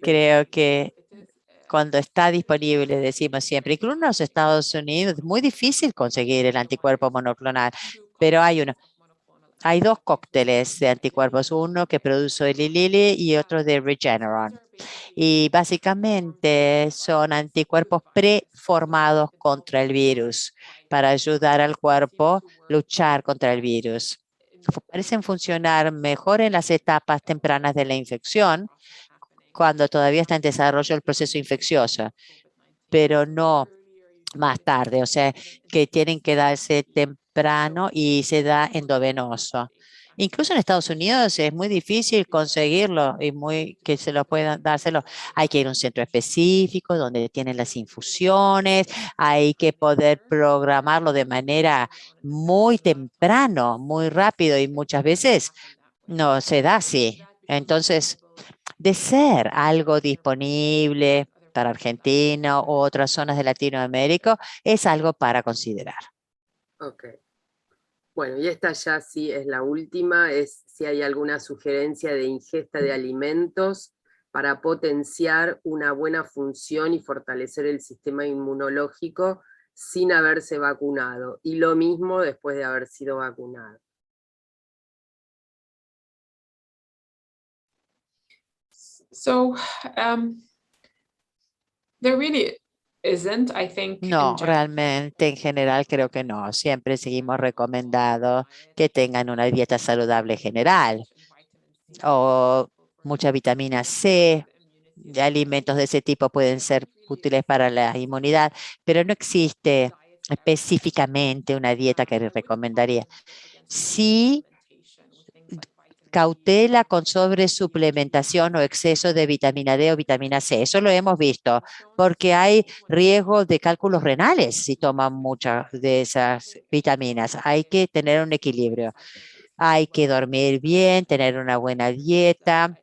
Creo que cuando está disponible, decimos siempre, incluso en los Estados Unidos, es muy difícil conseguir el anticuerpo monoclonal, pero hay uno. Hay dos cócteles de anticuerpos, uno que produce Eli Lilly y otro de Regeneron. Y básicamente son anticuerpos preformados contra el virus para ayudar al cuerpo a luchar contra el virus. Parecen funcionar mejor en las etapas tempranas de la infección, cuando todavía está en desarrollo el proceso infeccioso, pero no más tarde, o sea, que tienen que darse temprano y se da endovenoso. Incluso en Estados Unidos es muy difícil conseguirlo y que se lo puedan dárselo. Hay que ir a un centro específico donde tienen las infusiones, hay que poder programarlo de manera muy temprano, muy rápido y muchas veces no se da así. Entonces, de ser algo disponible para Argentina u otras zonas de Latinoamérica, es algo para considerar. Ok. Bueno, y esta ya sí es la última, es si hay alguna sugerencia de ingesta de alimentos para potenciar una buena función y fortalecer el sistema inmunológico sin haberse vacunado. Y lo mismo después de haber sido vacunado. So there really isn't, I think. No, realmente en general creo que no. Siempre seguimos recomendando que tengan una dieta saludable general o mucha vitamina C. De alimentos de ese tipo pueden ser útiles para la inmunidad, pero no existe específicamente una dieta que les recomendaría. Sí, cautela con sobresuplementación o exceso de vitamina D o vitamina C. Eso lo hemos visto, porque hay riesgo de cálculos renales si toman muchas de esas vitaminas. Hay que tener un equilibrio. Hay que dormir bien, tener una buena dieta,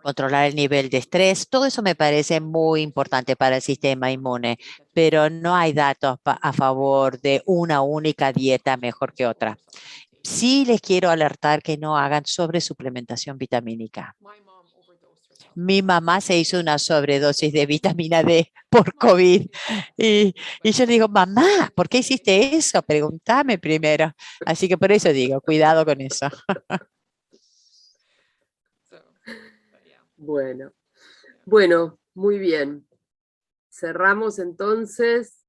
controlar el nivel de estrés. Todo eso me parece muy importante para el sistema inmune, pero no hay datos a favor de una única dieta mejor que otra. Sí les quiero alertar que no hagan sobresuplementación vitamínica. Mi mamá se hizo una sobredosis de vitamina D por COVID. Y yo le digo, mamá, ¿por qué hiciste eso? Pregúntame primero. Así que por eso digo, cuidado con eso. Bueno, muy bien. Cerramos entonces.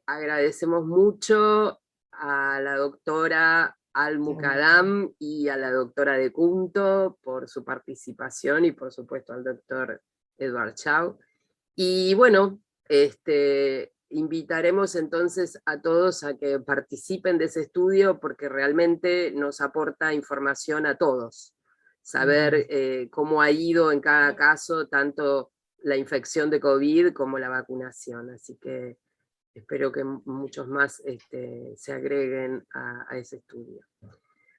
Agradecemos mucho a la doctora Al-Muqaddam y a la doctora De Cunto por su participación y por supuesto al doctor Edward Chau. Y bueno, invitaremos entonces a todos a que participen de ese estudio porque realmente nos aporta información a todos. Saber cómo ha ido en cada caso tanto la infección de COVID como la vacunación. Así que espero que muchos más se agreguen a ese estudio.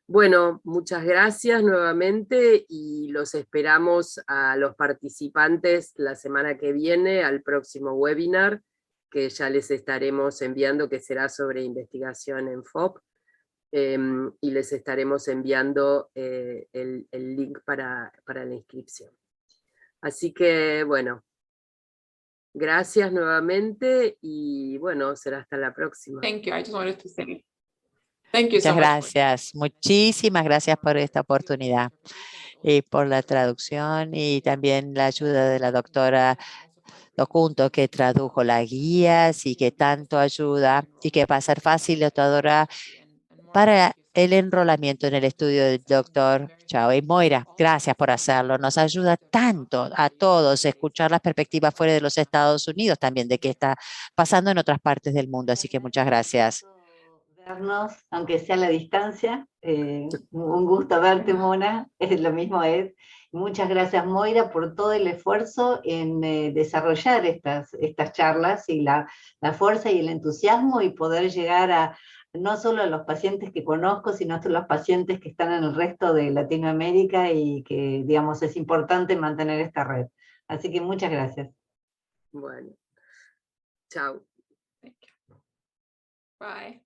Bueno, muchas gracias nuevamente y los esperamos a los participantes la semana que viene al próximo webinar que ya les estaremos enviando, que será sobre investigación en FOP, y les estaremos enviando el link para la inscripción. Así que, bueno, gracias nuevamente y bueno, será hasta la próxima. Thank you. I just wanted to say thank you so Muchas much. gracias. Muchísimas gracias por esta oportunidad y por la traducción y también la ayuda de la doctora Docunto que tradujo las guías y que tanto ayuda y que va a ser facilitadora para el enrolamiento en el estudio del doctor Chau. Y Moira, gracias por hacerlo. Nos ayuda tanto a todos escuchar las perspectivas fuera de los Estados Unidos también de qué está pasando en otras partes del mundo. Así que muchas gracias. Vernos, aunque sea a la distancia. Un gusto verte, Mona. Lo mismo es. Muchas gracias, Moira, por todo el esfuerzo en desarrollar estas charlas y la fuerza y el entusiasmo y poder llegar a no solo a los pacientes que conozco, sino a los pacientes que están en el resto de Latinoamérica y que, digamos, es importante mantener esta red. Así que muchas gracias. Bueno, chao. Bye.